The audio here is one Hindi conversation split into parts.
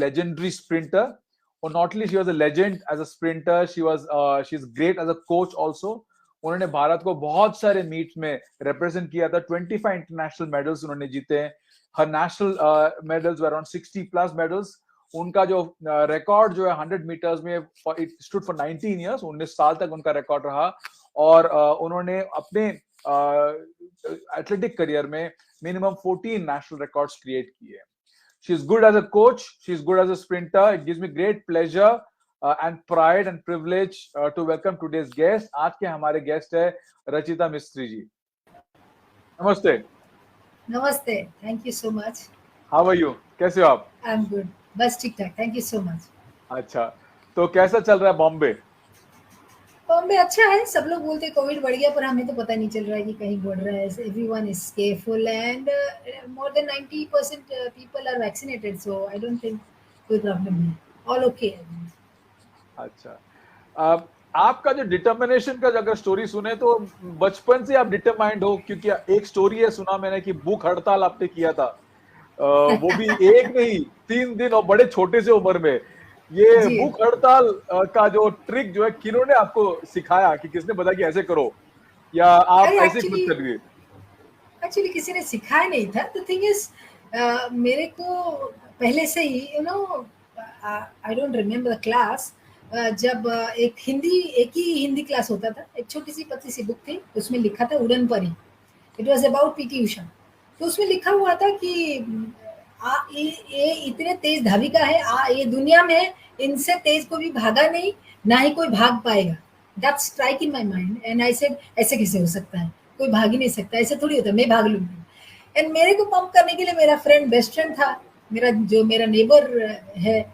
legendary sprinter. और not only she was a legend as a sprinter, she's great as a coach also. उन्होंने भारत को बहुत सारे मीट में रिप्रेजेंट किया था. 25 इंटरनेशनल मेडल्स उन्होंने जीते हैं. Her national medals were around 60 plus medals. उनका जो रिकॉर्ड जो है 100 मीटर्स में इट स्टूड फॉर 19 इयर्स. 19 साल तक उनका रिकॉर्ड रहा. और उन्होंने अपने एथलेटिक करियर में मिनिमम 14 नेशनल रिकॉर्ड्स क्रिएट किए. She is good as a coach. She is good as a sprinter. It gives me great pleasure and pride and privilege to welcome today's guest. आज के हमारे गेस्ट है रचिता मिस्त्री जी. नमस्ते. नमस्ते. Thank you so much. How are you? कैसे हो आप? I'm good. बस ठीक ठाक. Thank you so much. अच्छा, तो कैसा चल रहा है बॉम्बे? बॉम्बे अच्छा है. सब लोग बोलते हैं कोविड बढ़ गया, पर हमें तो पता नहीं चल रहा है कि कहीं बढ़ रहा है. Everyone is careful and more than 90% people are vaccinated, so I don't think कोई प्रॉब्लम है. All okay. अच्छा, आपका जो डिटर्मिनेशन का अगर स्टोरी सुने तो बचपन से आप डिटरमाइंड हो, क्योंकि एक स्टोरी है सुना मैंने कि भूख हड़ताल आपने किया था. वो भी एक नहीं 3 दिन और बड़े छोटे से उम्र में. ये भूख हड़ताल का जो ट्रिक जो है किन्होंने आपको सिखाया, कि किसने बताया कि ऐसे करो, या आप ऐसे खुद कर लिए? एक्चुअली किसी ने सिखाया नहीं था. द थिंग इज मेरे को पहले से ही I don't remember the class. जब एक ही हिंदी क्लास होता था. एक छोटी सी पतली सी बुक थी, उसमें लिखा था उड़न परी. It was about PT Usha. तो उसमें लिखा हुआ था कि ये इतने तेज धाविका है, ये दुनिया में इनसे तेज कोई भी भागा नहीं, ना ही कोई भाग पाएगा. That strike in my mind and I said ऐसे कैसे हो सकता है, कोई भाग ही नहीं सकता, ऐसे थोड़ी होता है, मैं भाग लूंगी. एंड मेरे को पंप करने के लिए मेरा बेस्ट फ्रेंड था, मेरा नेबर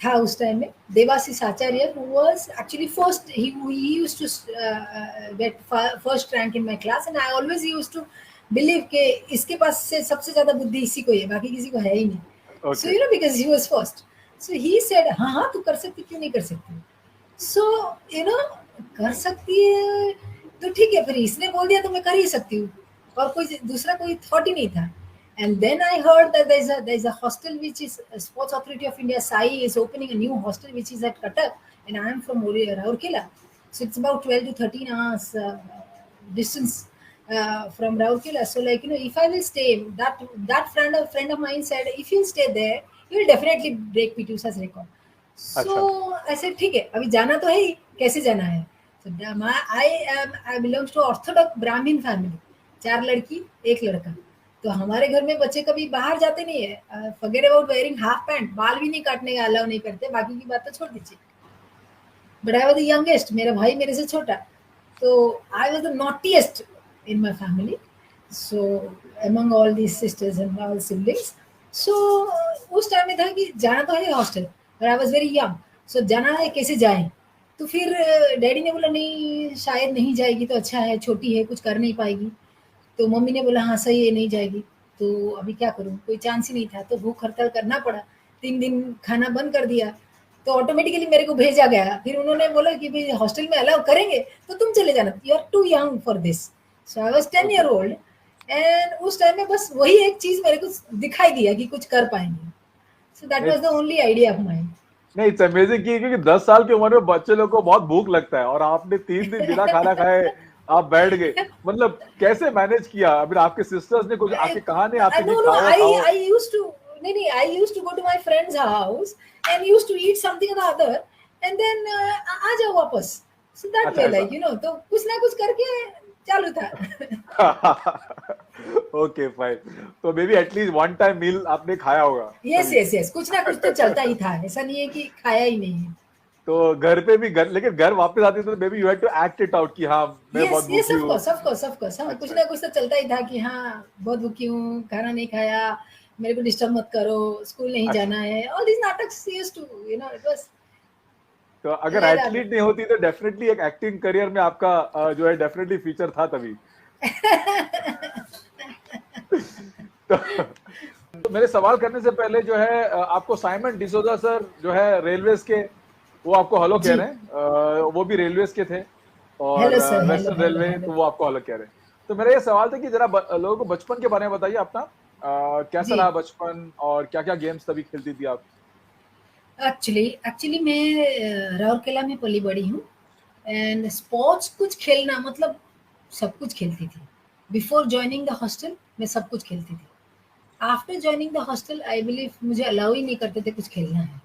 था उस टाइम में, देवाशीष आचार्य, who was actually first. He used to get first rank in my class and I always used to believe कि इसके पास से सबसे ज्यादा बुद्धि इसी को है, बाकी किसी को है ही नहीं. So because he was first, so he said हाँ तू कर सकती, क्यों नहीं कर सकती. So कर सकती है तो ठीक है, फिर इसने बोल दिया तो मैं कर ही सकती हूँ, और कोई दूसरा कोई थॉट ही नहीं था. And then I heard that there's a hostel which is Sports Authority of India, SAI, is opening a new hostel which is at Cuttack, and I am from Rourkela, so it's about 12 to 13 hours distance from Rourkela. So if I will stay, that friend of mine said if you stay there, you will definitely break PT Usha's record. So I said ठीक है, अभी जाना तो है ही, कैसे जाना है. So I belongs to Orthodox Brahmin family. 4 लड़की 1 लड़का. तो हमारे घर में बच्चे कभी बाहर जाते नहीं है. Forget about wearing half pant, बाल भी नहीं काटने का अलाउ नहीं करते, बाकी की बात तो छोड़ दीजिए. But I was the youngest, मेरा भाई मेरे से छोटा, तो I was the naughtiest in my family, so among all these sisters and all siblings. So उस टाइम में था कि जाना तो है hostel, but I was very young. So जाना है, कैसे जाएं. तो फिर डैडी ने बोला नहीं, शायद नहीं जाएगी तो अच्छा है, छोटी है, कुछ कर नहीं पाएगी. तो मम्मी ने बोला हाँ सही है, नहीं जाएगी. तो अभी क्या करूं, कोई चांस ही नहीं था. तो भूख हड़ताल करना पड़ा. 3 दिन खाना बंद कर दिया, तो ऑटोमेटिकली मेरे को भेजा गया. फिर उन्होंने बोला कि भाई हॉस्टल में अलाउ करेंगे तो तुम चले जाना, you are too young for this. So I was 10 year old and उस टाइम में बस वही एक चीज मेरे को दिखाई दिया कि कुछ कर पाएंगे. So that was the only idea of mind. नहीं, इट्स अमेजिंग क्योंकि 10 साल की उम्र में बच्चे लोग को बहुत भूख लगता है, और आपने 3 दिन बिना खाना खाए आप बैठ गए. मतलब कैसे मैनेज किया? अभी आपके सिस्टर्स ने कुछ आके कहा नहीं आपसे? I used to go to my friend's house and used to eat something or the other and then आ जाओ वापस. So that way तो कुछ ना कुछ करके चालू था. Okay fine. तो maybe at least one time meal आपने खाया होगा. यस कुछ ना कुछ तो चलता ही था, ऐसा नहीं है कि खाया ही नहीं है. तो घर पे भी लेकिन घर वापस आते तो maybe you had to act it out कि हाँ मैं बहुत भूखी हूँ. ऑफ कोर्स हाँ, कुछ ना कुछ तो चलता ही था कि हाँ बहुत भूखी हूँ, खाना नहीं खाया, मेरे को डिस्टर्ब मत करो, स्कूल नहीं जाना है. ऑल दिस नाटक्स यूज्ड टू इट वाज. तो अगर एथलीट नहीं होती तो डेफिनेटली एक एक्टिंग करियर में आपका जो है डेफिनेटली फीचर था तभी. तो मेरे सवाल करने से पहले जो है आपको साइमन डिसोजा सर जो है रेलवेज के, वो आपको हेलो कह रहे हैं. वो भी रेलवेज के थे और वेस्टर्न रेलवे, तो वो आपको हेलो कह रहे हैं. तो मेरा ये सवाल था कि जरा लोगों को बचपन के बारे में बताइए अपना. कैसा रहा बचपन और क्या क्या गेम्स तभी खेलती थी आप? एक्चुअली मैं राउरकेला में पली बड़ी हूँ एंड स्पोर्ट्स कुछ खेलना मतलब सब कुछ खेलती थी। बिफोर जॉइनिंग द हॉस्टल मैं सब कुछ खेलती थी। After joining the hostel I believe मुझे अलाउ ही नहीं करते थे कुछ खेलना है।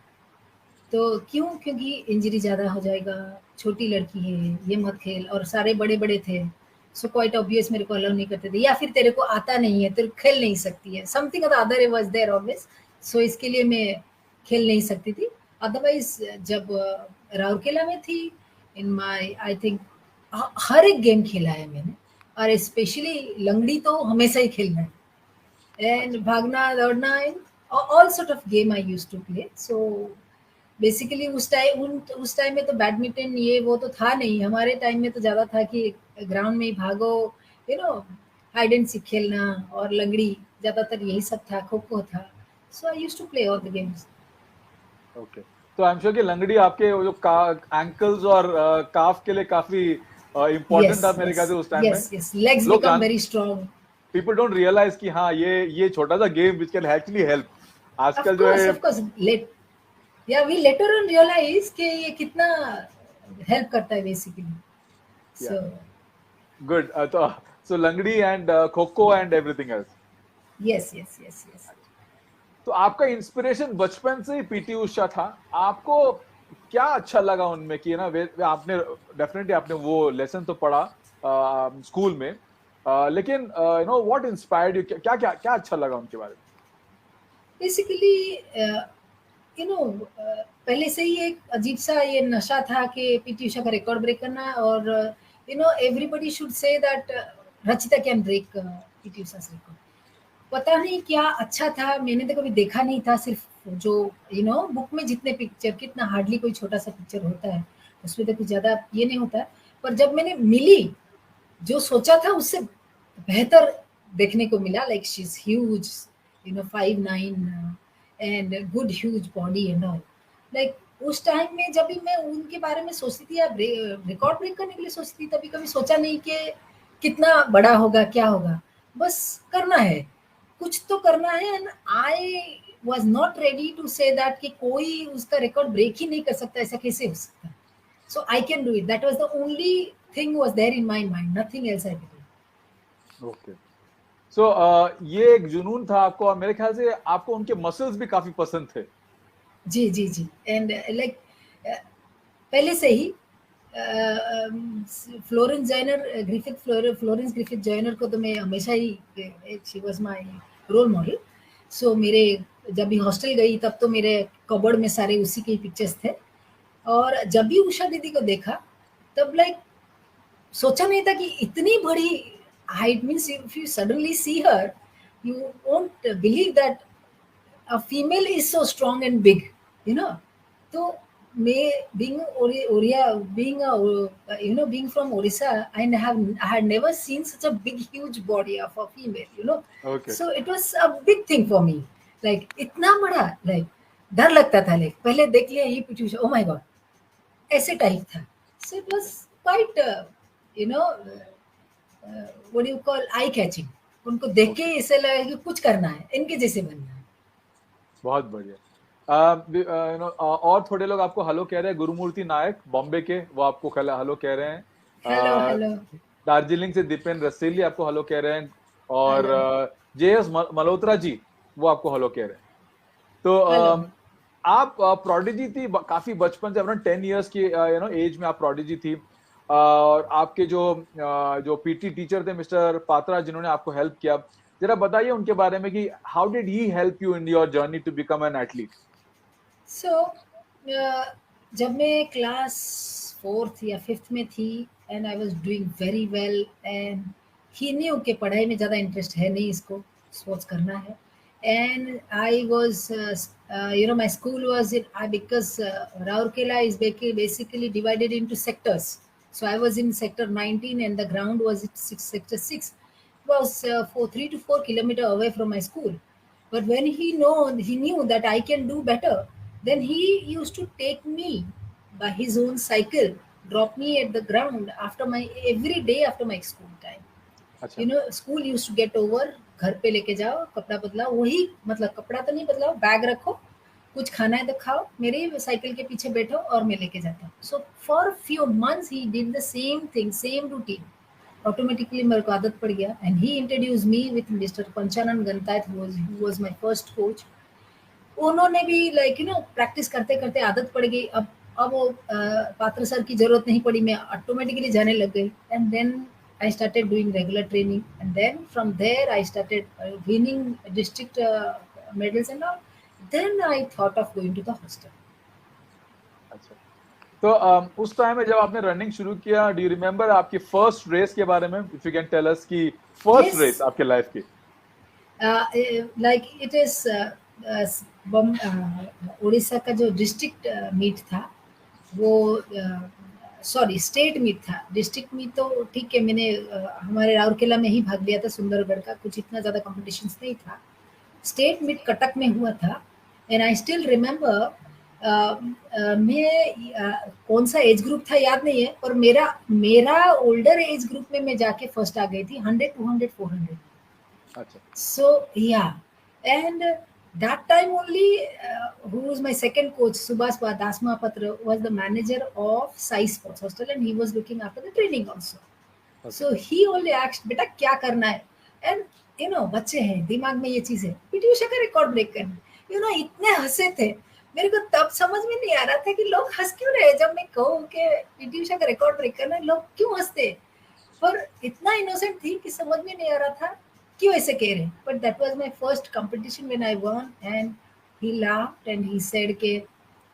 तो क्यों? क्योंकि इंजरी ज़्यादा हो जाएगा, छोटी लड़की है, ये मत खेल और सारे बड़े-बड़े थे। सो क्वाइट ऑब्वियस मेरे को अलाउ नहीं करते थे या फिर तेरे को आता नहीं है, तेरे खेल नहीं सकती है। समथिंग और the other was there always. So इसके लिए मैं खेल नहीं सकती थी। अदरवाइज़ जब राउरकेला में थी इन माय आई थिंक हर एक गेम खेला है मैंने और स्पेशली लंगड़ी तो हमेशा ही खेलना है। एंड अच्छा, भागना, दौड़ना and all sort of game I used to play. So basically उस टाइम में तो बैडमिंटन ये वो तो था नहीं। हमारे टाइम में तो ज़्यादा था कि ग्राउंड में ही भागो, you know hide and seek खेलना और लंगड़ी, ज़्यादातर यही सब था, खो-खो था। So I used to play all the games. Okay. तो आई एम श्योर कि लंगड़ी आपके वो जो का एंकल्स और काफ के लिए काफी यस, इम्पोर्टेंट था मेरे यस, ख्याल से उस टाइम में। यस, यस, लेग्स लोग बिकम जान very strong. People don't realise कि हाँ ये छोटा सा game which can actually help. आजकल जो है ऑफ कोर्स लेट या वी लेटर ऑन रियलाइज कि ये कितना हेल्प करता है बेसिकली। या सो गुड। तो सो लंगड़ी and kho kho and everything else. Yes, yes, yes, yes. तो आपका इंस्पिरेशन बचपन से ही पीटी उषा था। आपको क्या अच्छा लगा उनमें कि ना वे आपने डेफिनेटली आपने वो लेसन तो पढ़ा स्कूल में, लेकिन you know what inspired you, क्या क्या क्या अच्छा लगा उनके बारे में? बेसिकली यू नो पहले से ही एक अजीब सा ये नशा था कि पीटी उषा का रिकॉर्ड ब्रेक करना और you know everybody should say that Rachita can break PT Usha record. पता नहीं क्या अच्छा था, मैंने तो कभी देखा नहीं था। सिर्फ जो यू नो बुक में जितने पिक्चर, कितना हार्डली कोई छोटा सा पिक्चर होता है, उसमें तो कुछ ज़्यादा ये नहीं होता है। पर जब मैंने मिली, जो सोचा था उससे बेहतर देखने को मिला। Like she is huge, you know 5'9" and good huge body and all. Like उस टाइम में जब भी मैं उनके बारे में सोचती थी या रिकॉर्ड ब्रेक करने के लिए सोचती थी, तभी कभी सोचा नहीं कि कितना बड़ा होगा, क्या होगा। बस करना है, कुछ तो करना है। And I was not ready to say that कि कोई उसका रिकॉर्ड ब्रेक ही नहीं कर सकता, ऐसा कैसे हो सकता है। So I can do it. That was the only thing was there in my mind. Nothing else I believe. Okay. So ये एक जुनून था आपको, और मेरे ख्याल से आपको उनके मसल्स भी काफी पसंद थे। जी, जी, जी। एंड लाइक पहले से ही फ्लोरेंस ग्रिफिथ जॉयनर को तो मैं हमेशा ही she was my role model. So मेरे जब भी हॉस्टल गई तब तो मेरे कबर्ड में सारे उसी के ही पिक्चर्स थे। और जब भी उषा दीदी को देखा, तब लाइक सोचा नहीं था कि इतनी बड़ी height means if you suddenly see her, you won't believe that a female is so strong and big, you know. So may being Oriya, being a being from Orissa, I had never seen such a big huge body of a female, you know. Okay. So it was a big thing for me. Like इतना बड़ा, like डर लगता था। लाइक पहले देख लिया ये PT Usha, oh my God, ऐसे टाइप था। So it was quite you know what do you call eye catching। उनको देख के ओके, ऐसे लगा कि कुछ करना है, इनके जैसे बनना है। बहुत बढ़िया। यू नो और थोड़े लोग आपको हेलो कह रहे हैं। गुरुमूर्ति नायक बॉम्बे के, वो आपको हेलो कह रहे हैं। हेलो, हेलो, दार्जिलिंग से दीपेन रसेली आपको हेलो कह रहे हैं। और हेलो, जेएस मल्होत्रा जी, वो आपको हेलो कह रहे हैं। तो हेलो। आप प्रोडिजी थी काफी बचपन से, अपना 10 इयर्स की यू नो एज में आप प्रोडिजी थी। और आपके जो पीटी टीचर थे मिस्टर पात्रा, जिन्होंने आपको हेल्प किया, जरा बताइए उनके बारे में कि how did he help you in your journey to become an athlete? So जब मैं क्लास 4th या 5th में थी and I was doing very well and he knew कि पढ़ाई में ज़्यादा इंटरेस्ट है नहीं इसको, स्पोर्ट्स करना है। And I was you know, my school was in because Raurkela is basically divided into sectors. So I was in sector 19 and the ground was at sector 6. It was 3 to 4 kilometer away from my school. But when he knew that I can do better, then he used to take me by his own cycle, drop me at the ground after my every day after my school time. अच्छा। You know school used to get over, घर पे लेके जाओ, कपड़ा बदलाओ, वही मतलब कपड़ा तो नहीं बदलाओ, बैग रखो कुछ खाना है तो खाओ, मेरे साइकिल के पीछे बैठो और मैं लेके जाता हूँ. So for few months he did the same thing, same routine. Automatically मेरे को आदत पड़ गया and he introduce me with mister Panchanan Gantayat, who was my first coach. उन्होंने भी लाइक यू नो प्रैक्टिस करते करते आदत पड़ गई. अब वो पात्र सर की जरूरत नहीं पड़ी, मैं ऑटोमेटिकली जाने लग गई. And then I started doing regular training and then from there I started winning district medals and all. Then I thought of going to the hostel. अच्छा, तो उस टाइम में जब आपने रनिंग शुरू किया, डू यू रिमेम्बर आपकी फर्स्ट रेस के बारे में, if you can tell us की फर्स्ट Yes. रेस आपके लाइफ की? लाइक इट इज उड़ीसा का जो डिस्ट्रिक्ट मीट था वो, सॉरी स्टेट मीट था. डिस्ट्रिक्ट मीट तो ठीक है, मैंने हमारे राउरकेला में ही भाग लिया था, सुंदरगढ़ का, कुछ इतना ज़्यादा कॉम्पिटिशन्स नहीं था. स्टेट मीट कटक में हुआ था. एंड आई स्टिल रिमेम्बर, मैं कौन सा एज ग्रुप था याद नहीं है, पर मेरा मेरा ओल्डर एज ग्रुप में मैं जाके फर्स्ट आ गई थी, 100, 200, 400. अच्छा, So yeah, and that time only, who was my second coach, Subhas Das Mahapatra, was the manager of Sai Sports Hostel, and he was looking after the training also. okay. So he only asked, बेटा क्या करना है? And you know बच्चे हैं, दिमाग में ये चीज है, पीटी उषा का रिकॉर्ड ब्रेक करना. इतने हंसे थे. मेरे को तब समझ में नहीं आ रहा था कि लोग हंस क्यों रहे जब मैं कहूँ कि पीटी उषा का रिकॉर्ड ब्रेक करना है, लोग क्यों हंसते. पर इतना इनोसेंट थी कि समझ में नहीं आ रहा था क्यों ऐसे कह रहे. But that was my first competition when I one and he laughed and he said के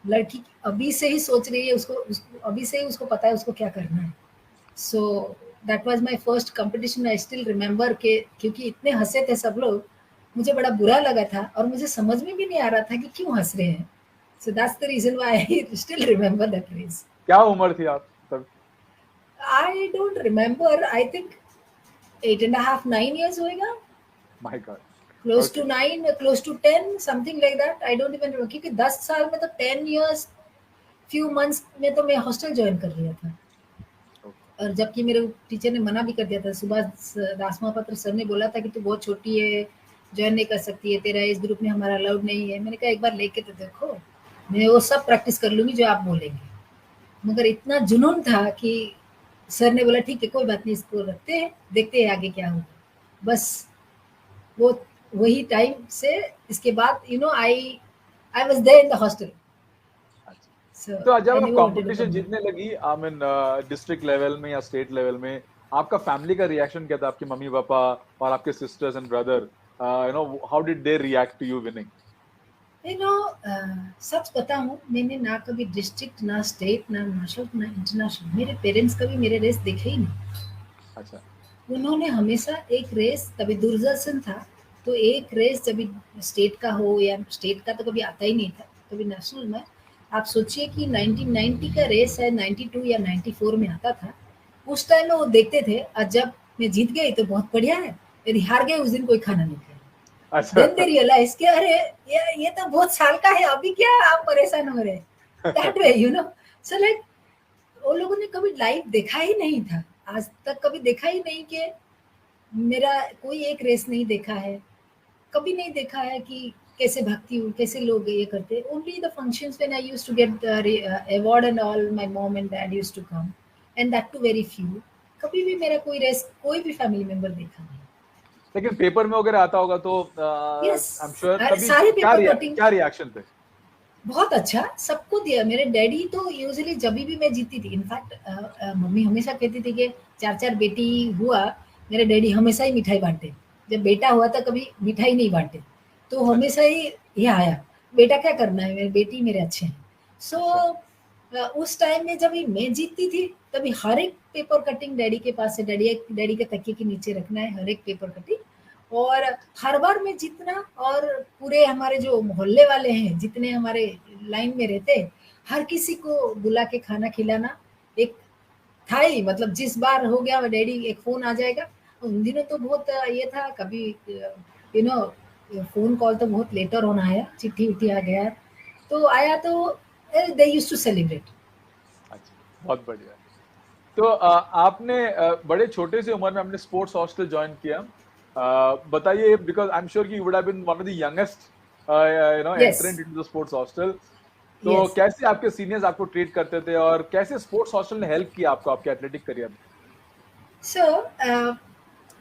लड़की अभी से ही सोच रही है, उसको अभी से ही उसको पता है उसको क्या करना है. So that was my first competition. I still remember के क्योंकि इतने हंसे थे सब लोग, मुझे बड़ा बुरा लगा था और मुझे समझ में भी नहीं आ रहा था कि क्यों हंस रहे हैं. So that's the reason why I still remember that race. क्या उम्र थी आप तब? I don't remember, I think 8.5, 9 years होएगा. My god, Close Okay. to 9, close to 10, something like that. I don't even remember. क्योंकि 10 साल में तो 10 years, few months में तो मैं हॉस्टल ज्वाइन कर लिया था. Okay. और जबकि मेरे टीचर ने मना भी कर दिया था. सुभाष दास महापात्र सर ने बोला था कि तू बहुत छोटी है, ज्वाइन नहीं कर सकती है, तेरा इस ग्रुप में हमारा अलाउड नहीं है. मैंने कहा एक बार लेके तो देखो, मैं वो सब प्रैक्टिस कर लूंगी जो आप बोलेंगे. मगर इतना जुनून था कि सर ने बोला ठीक है कोई बात नहीं, इसको रखते हैं, देखते हैं आगे क्या होगा. बस वो वही टाइम से इसके बाद I was there in the hostel. अच्छा, तो जब आप कंपटीशन जीतने लगी, आई मीन डिस्ट्रिक्ट लेवल में या स्टेट लेवल में, आपका फैमिली का रिएक्शन क्या था? आपके मम्मी पापा और आपके sisters and brother, how did they react to you winning? सच बताऊं, मैंने ना कभी डिस्ट्रिक्ट, ना स्टेट, ना नेशनल, ना इंटरनेशनल, मेरे पेरेंट्स कभी मेरे रेस देखे ही नहीं. अच्छा, उन्होंने हमेशा एक रेस, तभी दूरदर्शन था, तो एक रेस जब स्टेट का हो, या स्टेट का तो कभी आता ही नहीं था, कभी नेशनल में. आप सोचिए कि 1990 का रेस है, 92 या 94 में आता था. उस टाइम में वो देखते थे, और जब मैं जीत गई तो बहुत बढ़िया है, यदि हार गए उस दिन कोई खाना नहीं खाया. अच्छा, Then they realize कि अरे ये तो बहुत साल का है, अभी क्या आप परेशान हो रहे हैं. That way, so like वो लोगों ने कभी लाइव देखा ही नहीं था, आज तक कभी देखा ही नहीं कि मेरा कोई एक रेस नहीं देखा है, कभी नहीं देखा है कि कैसे भागती हूँ, कैसे लोग ये करते. Only the functions when I used to get award and all, my mom and dad used to come, and that too very few. कभी भी मेरा कोई रेस कोई भी फैमिली मेंबर देखा नहीं. लेकिन पेपर में वगैरह आता होगा तो Yes. I am sure. कभी सारे पेपर कटिंग क्या रिएक्शन थे? बहुत अच्छा, सबको दिया. मेरे डैडी तो यूजुअली जब भी मैं जीतती थी, इनफैक्ट मम्मी हमेशा कहती थी कि 4 बेटी हुआ, मेरे डैडी हमेशा ही मिठाई बांटे. जब बेटा हुआ था कभी मिठाई नहीं बांटे, तो हमेशा ही ये आया, बेटा क्या करना है, मेरे बेटी मेरे अच्छे हैं. सो उस टाइम में जब मैं जीतती थी, तभी हर एक पेपर कटिंग डैडी के पास है, डैडी के तकिए के नीचे रखना है हर एक पेपर कटिंग. और हर बार में जीतना, और पूरे हमारे जो मोहल्ले वाले हैं, जितने हमारे लाइन में रहते, हर किसी को बुला के खाना खिलाना एक था ही. मतलब जिस बार हो गया डैडी एक फोन आ जाएगा. उन दिनों तो बहुत ये था, कभी फोन कॉल तो बहुत लेटर होना आया, चिट्ठी उठी आ गया तो आया, तो दे यूज्ड टू सेलिब्रेट. अच्छा, बहुत बढ़िया. तो आपने बड़े छोटे से उम्र में आपने स्पोर्ट्स हॉस्टल ज्वाइन किया. बताइए, बिकॉज आई एम श्योर कि you would have been one of the youngest Yes. Entrant into the sports hostel. तो Yes. कैसे आपके सीनियर्स आपको ट्रीट करते थे और कैसे स्पोर्ट्स हॉस्टल ने हेल्प किया आपको आपके एथलेटिक करियर में? So,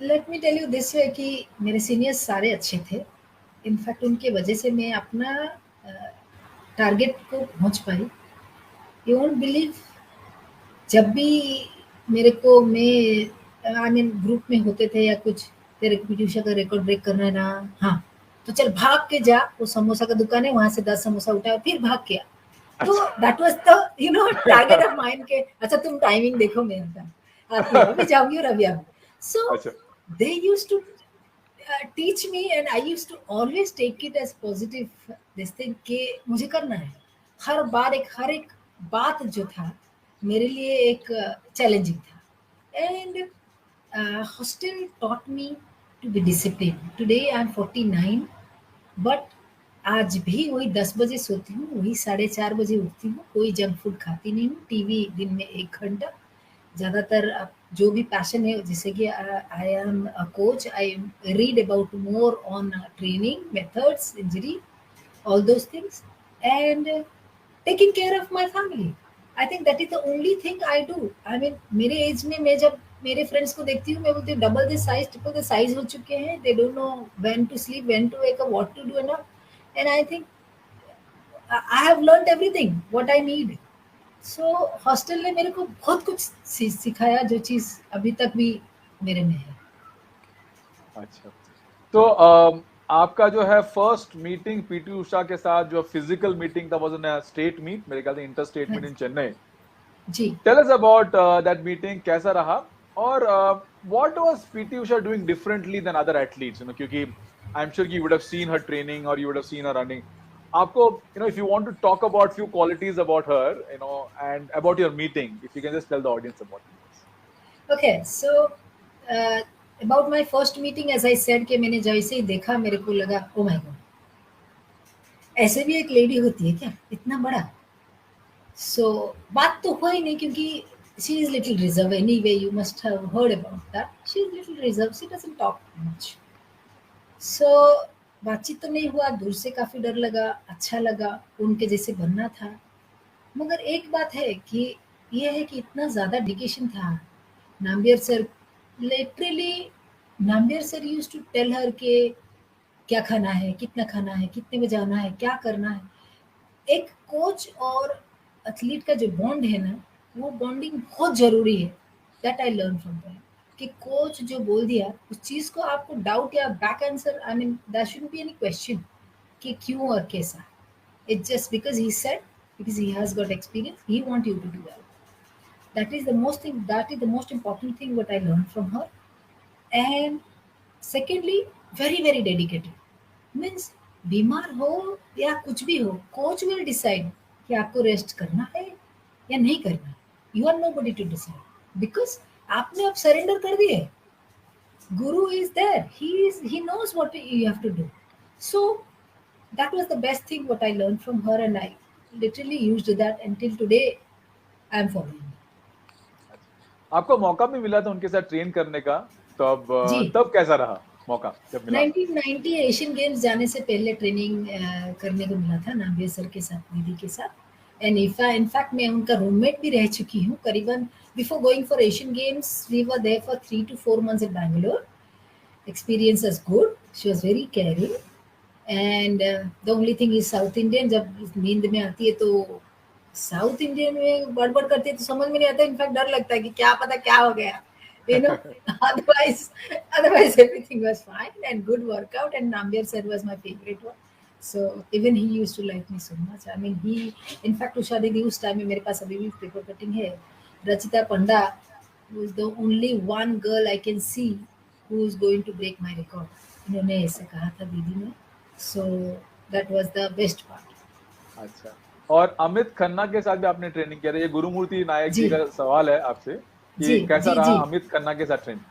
let me tell you this way कि मेरे सीनियर्स सारे अच्छे थे। इनफैक्ट उनके वजह से मैं अपना टारगेट को पहुंच पाई। यू वोंट बिलीव, जब भी मेरे को मैं आई मीन ग्रुप में होते थे या कुछ, तेरे को पीटी उषा का रिकॉर्ड ब्रेक करना है ना, हाँ, तो चल भाग के जा, वो समोसा का दुकान है वहां से 10 समोसा उठाया फिर भाग के आ। तो that was the target of mind के अच्छा तुम टाइमिंग देखो मेरा, आती हूँ अभी जाऊंगी और अभी आऊंगी। सो अच्छा। They used to teach me and I used to always take it as positive this thing कि मुझे करना है। हर बार हर एक बात जो था मेरे लिए एक चैलेंजिंग था। And hostel taught me to be disciplined. Today I am 49 but आज भी वही 10 बजे सोती हूँ, वही 4:30 बजे उठती हूँ, कोई जंक फूड खाती नहीं हूँ, टीवी दिन में 1 घंटा, ज़्यादातर अब जो भी पैशन है जैसे कि I am a coach, I read about more on training methods, injury, all those things, and taking care of my family. I think that is the only thing I do. I mean, मेरे एज में मैं जब मेरे फ्रेंड्स को देखती हूँ मैं बोलती हूँ double the size triple the size हो चुके हैं, they don't know when to sleep, when to wake up, what to do and I think I have learned everything what I need. So hostel ने मेरे को बहुत कुछ सिखाया जो चीज़ अभी तक भी मेरे में है। अच्छा। तो आपका जो है फर्स्ट मीटिंग पीटी उषा के साथ जो फिजिकल मीटिंग था was in a state meet, मेरे ख्याल से इंटर स्टेट हाँ मीट इन चेन्नई। जी। Tell us about that meeting, कैसा रहा और what was PT Usha doing differently than other athletes, क्योंकि आई एम श्योर कि you would have seen her training और you would have seen her running. आपको if you want to talk about few qualities about her and about your meeting, if you can just tell the audience about it. Okay so about my first meeting as I said कि मैंने जैसे ही देखा मेरे को लगा ओ माय गॉड, ऐसे भी एक लेडी होती है क्या इतना बड़ा। सो बात तो हुआ ही नहीं क्योंकि she is little reserve anyway, you must have heard about that, she is little reserve, she doesn't talk much. So बातचीत तो नहीं हुआ, दूर से काफी डर लगा, अच्छा लगा, उनके जैसे बनना था। मगर एक बात है कि ये है कि इतना ज्यादा डेडिकेशन था। Nambiar sir literally, Nambiar sir used to tell her के क्या खाना है, कितना खाना है, कितने बजे आना है, क्या करना है। एक कोच और एथलीट का जो बॉन्ड है ना, वो बॉन्डिंग बहुत जरूरी है। That I learn from that कि कोच जो बोल दिया उस चीज को आपको डाउट या back answer, I mean that shouldn't be any question कि क्यों और कैसा। It's just because he said, because he has got experience, he want you to do well. That is the most thing, that is the most important thing what I learned from her. And secondly, very very dedicated means बीमार हो या कुछ भी हो, कोच विल डिसाइड कि आपको रेस्ट करना है या नहीं करना है। You are nobody to decide because आपने अब सरेंडर कर दिए। Guru is there, he knows what you have to do. So that was the best thing what I learned from her, and I literally used that until today I am following. आपको मौका भी मिला था उनके साथ ट्रेन करने का, तब जी, तब कैसा रहा मौका जब मिला? 1990 एशियन गेम्स जाने से पहले ट्रेनिंग करने को मिला था नाम्बियर सर के साथ, दीदी के साथ। एंड इनफैक्ट मैं उनका रूममेट भी रह चुकी हूँ करीबन। Before going for Asian games we were there for 3 to 4 months in Bangalore. Experience was good, she was very caring, and the only thing is South Indian, जब नींद में आती है तो साउथ इंडियन में बड़बड़ करती है तो समझ में नहीं आता, इनफैक्ट डर लगता है कि क्या पता क्या हो गया, you know. Otherwise everything was fine and good workout, and Nambiar sir was my favorite one. So even he used to like me so much. I mean, he, in fact, Usha दीदी उस टाइम में मेरे पास अभी भी पेपर कटिंग है। रचिता पंडा was the only one girl I can see who is going to break my record. इन्होंने ऐसे कहा था दीदी ने। So that was the best part. अच्छा, और अमित खन्ना के साथ भी आपने ट्रेनिंग किया था। ये गुरुमूर्ति नायक जी जी का सवाल है आपसे कि जी कैसा जी रहा जी। अमित खन्ना के साथ training?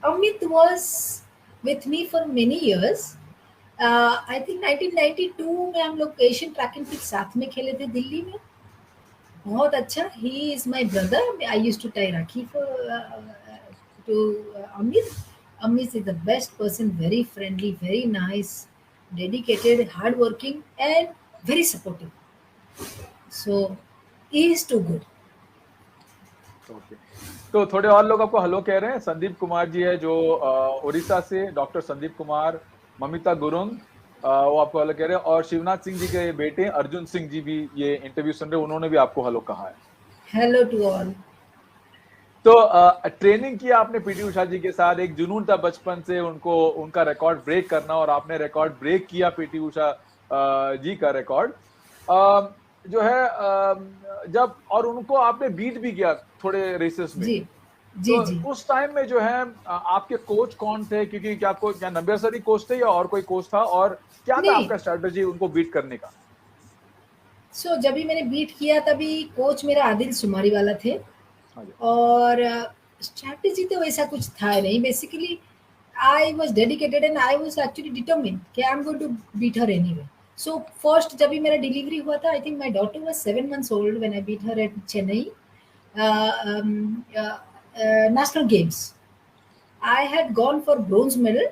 Amit was with me for many years. I think 1992 में हम लोग एशियन ट्रैक एंड फील्ड साथ में खेले थे दिल्ली में। बहुत अच्छा, he is my brother. I used to tie rakhi for to Amit. Amit is the best person, very friendly, very nice, dedicated, hardworking, and very supportive. So he is too good. Okay, तो थोड़े और लोग आपको हेलो कह रहे हैं। संदीप कुमार जी है जो उड़ीसा से, डॉक्टर संदीप कुमार, ममिता गुरुंग, वो आपको हेलो कह रहे हैं, और शिवनाथ सिंह जी के बेटे अर्जुन सिंह जी भी ये इंटरव्यू सुन रहे हैं, उन्होंने भी आपको हेलो कहा है। Hello to all. तो ट्रेनिंग किया आपने पीटी उषा जी के साथ, एक जुनून था बचपन से उनको उनका रिकॉर्ड ब्रेक करना, और आपने रिकॉर्ड ब्रेक किया पीटी उषा जी का रिकॉर्ड जो है, जब और उनको आपने बीट भी किया थोड़े रेसेस में। जी तो जी। उस टाइम में जो है आपके कोच कौन थे, क्योंकि क्या नंबर सर ही कोच थे या और कोई कोच था, और क्या था नहीं, आपका स्ट्रेटजी उनको बीट करने का? सो जब भी मैंने बीट किया तभी कोच मेरा आदिल सुमारी वाला थे, हाँ जी। और स्ट्रैटेजी तो वैसा कुछ था नहीं। Basically I was dedicated and I was actually determined कि I am going to beat her anyway. So first जब भी मेरा डिलीवरी हुआ था, I think my daughter was 7 months old when I beat her at Chennai national games. I had gone for bronze medal,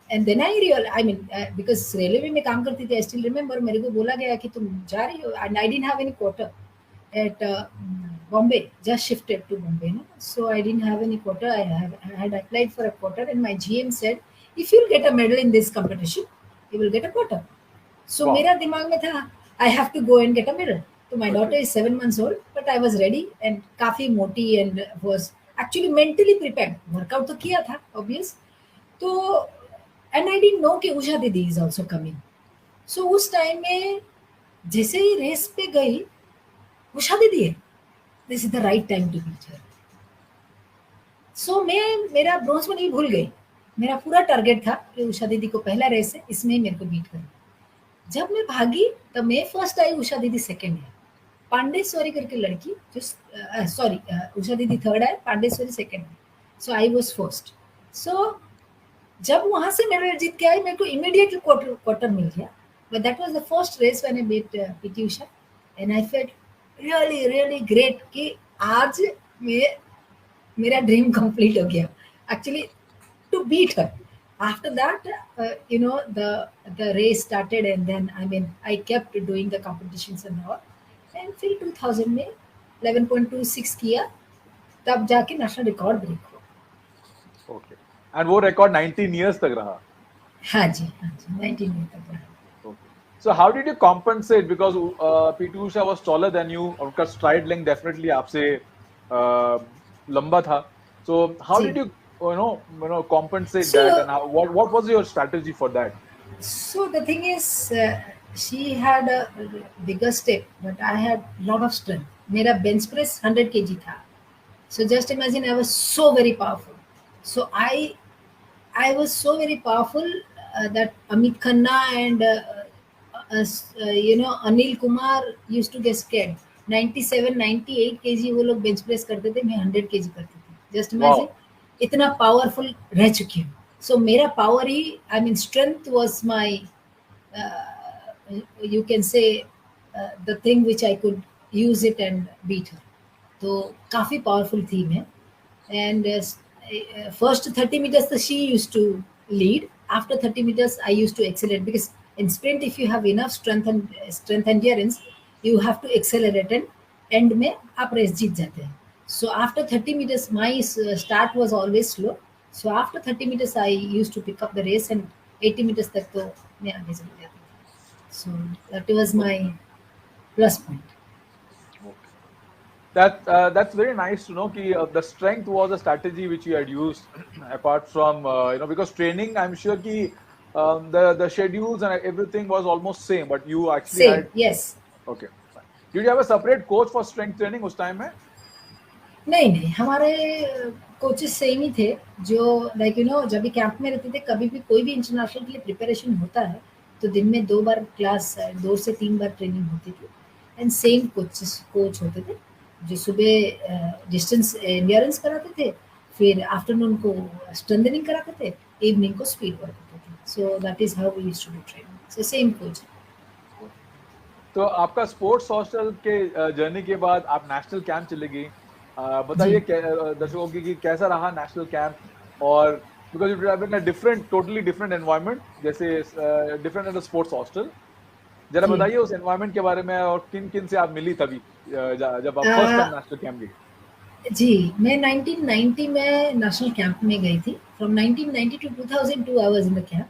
and then I mean, because railway में काम करती थी, I still remember मेरे को बोला गया कि तुम जा रही हो, and I didn't have any quota at Bombay, just shifted to Bombay, no? So I didn't have any quota. I had applied for a quota, and my GM said, if you'll get a medal in this competition, you will get a quota. So Wow. मेरा दिमाग में था, I have to go and get a medal. So my Okay. daughter is 7 months old, but I was ready and काफी मोटी and was actually mentally prepared. Workout तो किया था, obvious. तो and I didn't know कि उषा दीदी is also coming. So उस टाइम में जैसे ही रेस पे गई, उषा दीदी है, this is the right time to beat her. So मैं मेरा ब्रोंज में नहीं भूल गई, मेरा पूरा टारगेट था कि उषा दीदी को पहला रेस है, इसमें ही मेरे को बीट करना। जब मैं भागी तब मैं फर्स्ट आई, उषा दीदी सेकंड है। पांडेश्वरी करके लड़की जो सॉरी उषा दीदी थर्ड है, पांडेश्वरी सेकंड है। सो आई वाज फर्स्ट। सो जब वहां से मेडल जीत के आई, मेरे को इमीडिएटली क्वार्टर मिल गया, but that was the first race when I beat PT Usha, and I felt really really great कि आज मेरा ड्रीम कंप्लीट हो गया actually, to beat her. After that, the race started, and then I mean I kept doing the competitions and all, and फिर 2000 में 11.26 किया, तब जाके नेशनल रिकॉर्ड ब्रेक हुआ। ओके, एंड वो रिकॉर्ड 19 इयर्स तक रहा? हाँ जी 19 ईयर तक रहा। Okay, so how did you compensate, because PT Usha was taller than you, उनका स्ट्राइड लेंथ डेफिनेटली आपसे लंबा था, so how did you compensate that, and what was your strategy for that? So the thing is, she had a bigger step, but I had lot of strength. मेरा bench press 100 kg था, so just imagine I was so very powerful. So I was so very powerful that Amit Khanna and Anil Kumar used to get scared. 97 98 kg वो लोग bench press करते थे, मैं 100 kg करती थी। Just imagine, इतना पावरफुल रह चुकी हूँ। सो मेरा पावर ही, I mean strength was my, you can say the thing which I could use it and beat her. तो काफ़ी पावरफुल थी मैं, एंड फर्स्ट 30 meters तो she used to lead, after 30 meters I used to accelerate, because in sprint if you have enough strength endurance, you have to accelerate, and end में आप रेस जीत जाते हैं. So after 30 meters, my start was always slow. So after 30 meters, I used to pick up the race, and 80 meters तक तो मैं आगे चली जाती थी. So that was my plus point. That's very nice to know कि the strength was a strategy which you had used apart from because training, I'm sure कि the schedules and everything was almost same, but you actually Same, had. yes. Okay, fine. Did you have a separate coach for strength training उस time में? नहीं, हमारे कोचेस सेम ही थे, जो लाइक जब भी कैंप में रहते थे, कभी भी कोई भी इंटरनेशनल के लिए प्रिपरेशन होता है तो दिन में 2 बार क्लास, 2 से 3 बार ट्रेनिंग होती थी, एंड सेम कोच होते थे जो सुबह डिस्टेंस एंड्योरेंस कराते थे, फिर आफ्टरनून को स्ट्रेंथनिंग कराते थे, इवनिंग को स्पीड वर्क करते थे. So that is how we used to do training. So same coach. तो आपका स्पोर्ट्स हॉस्टल के जर्नी के बाद आप नेशनल कैंप चले गई. बताइए दर्शकों की कि कैसा रहा नेशनल कैंप, और because you have been in a different, totally different environment, जैसे different than a sports hostel. जरा जी बताइए उस environment के बारे में और किन किन से आप मिली तभी जब आप फर्स्ट टाइम अ, नेशनल कैंप गई. जी मैं 1990 में नेशनल कैंप में गई थी. From 1990 to 2002 I was in the camp.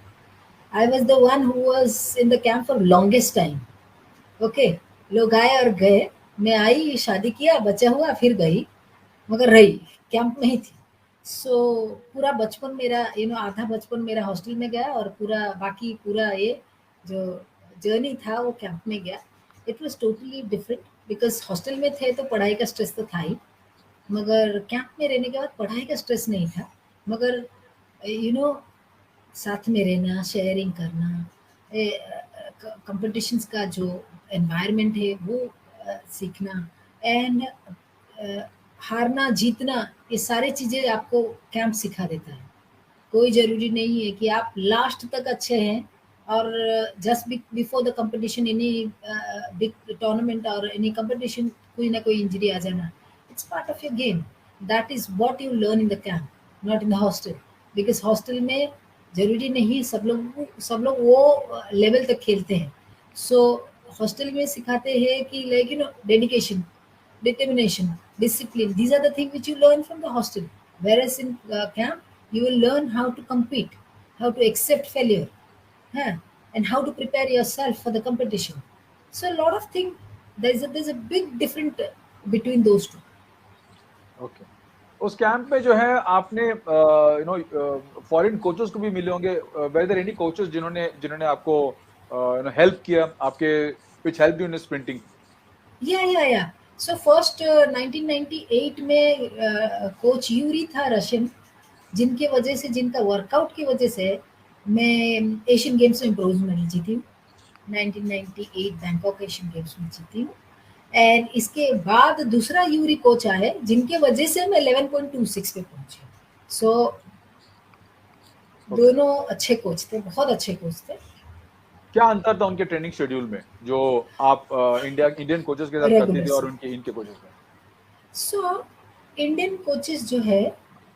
I was the one who was in the camp for longest time. Okay, लोग आए और गए. मैं आई, शादी किया, बच्चा हुआ, फिर गई, मगर रही कैंप में ही थी. सो पूरा बचपन मेरा आधा बचपन मेरा हॉस्टल में गया और पूरा ये जो जर्नी था वो कैंप में गया. It was totally different because hostel में थे तो पढ़ाई का स्ट्रेस तो था ही, मगर कैंप में रहने के बाद पढ़ाई का स्ट्रेस नहीं था, मगर यू नो साथ में रहना, शेयरिंग करना, कंपटीशंस का जो एनवायरनमेंट है वो सीखना, एंड हारना जीतना, ये सारी चीज़ें आपको कैंप सिखा देता है. कोई ज़रूरी नहीं है कि आप लास्ट तक अच्छे हैं और just before the competition any big tournament और एनी कंपटीशन कोई ना कोई इंजरी आ जाना. It's part of your game. That is what you learn in the camp, not in the hostel. Because hostel में ज़रूरी नहीं सब लोग वो लेवल तक खेलते हैं. सो हॉस्टल में सिखाते हैं कि like dedication, determination, discipline. These are the things which you learn from the hostel. Whereas in camp, you will learn how to compete, how to accept failure, huh? And how to prepare yourself for the competition. So a lot of things. There's a big difference between those two. Okay. उस कैंप में जो है आपने फॉरेन कोचेस को भी मिले होंगे. वेर देयर एनी कोचेस जिन्होंने जिन्होंने आपको हेल्प किया, आपके which helped you in sprinting? Yeah. So first 1998 में कोच यूरी था रशियन, जिनका वर्कआउट की वजह से मैं एशियन गेम्स में ब्रोंज मेडल जीती हूँ. 1998 बैंकॉक एशियन गेम्स में जीती हूँ. एंड इसके बाद दूसरा यूरी कोच आए जिनके वजह से मैं 11.26 पे पहुंची. सो दोनों अच्छे कोच थे, बहुत अच्छे कोच थे. क्या अंतर था उनके ट्रेनिंग शेड्यूल में जो आप इंडियन कोचेस के साथ करती थी रेगुलर और से. इनके कोचेस में? सो इंडियन कोचेस जो है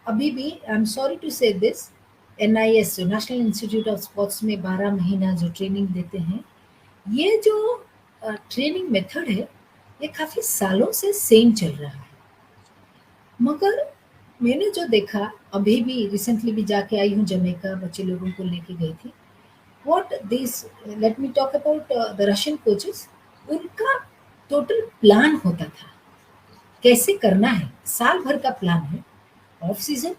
अभी भी, आई एम सॉरी टू से दिस, NIS जो नेशनल इंस्टीट्यूट ऑफ स्पोर्ट्स में 12 महीना जो ट्रेनिंग देते हैं, ये जो ट्रेनिंग मेथड है ये काफ़ी सालों से सेम चल रहा है. मगर मैंने जो देखा, अभी भी रिसेंटली भी जाके आई हूँ जमैका, बच्चे लोगों को लेके गई थी. What this, let me talk about the Russian coaches. उनका टोटल प्लान होता था कैसे करना है. साल भर का प्लान है. Off season,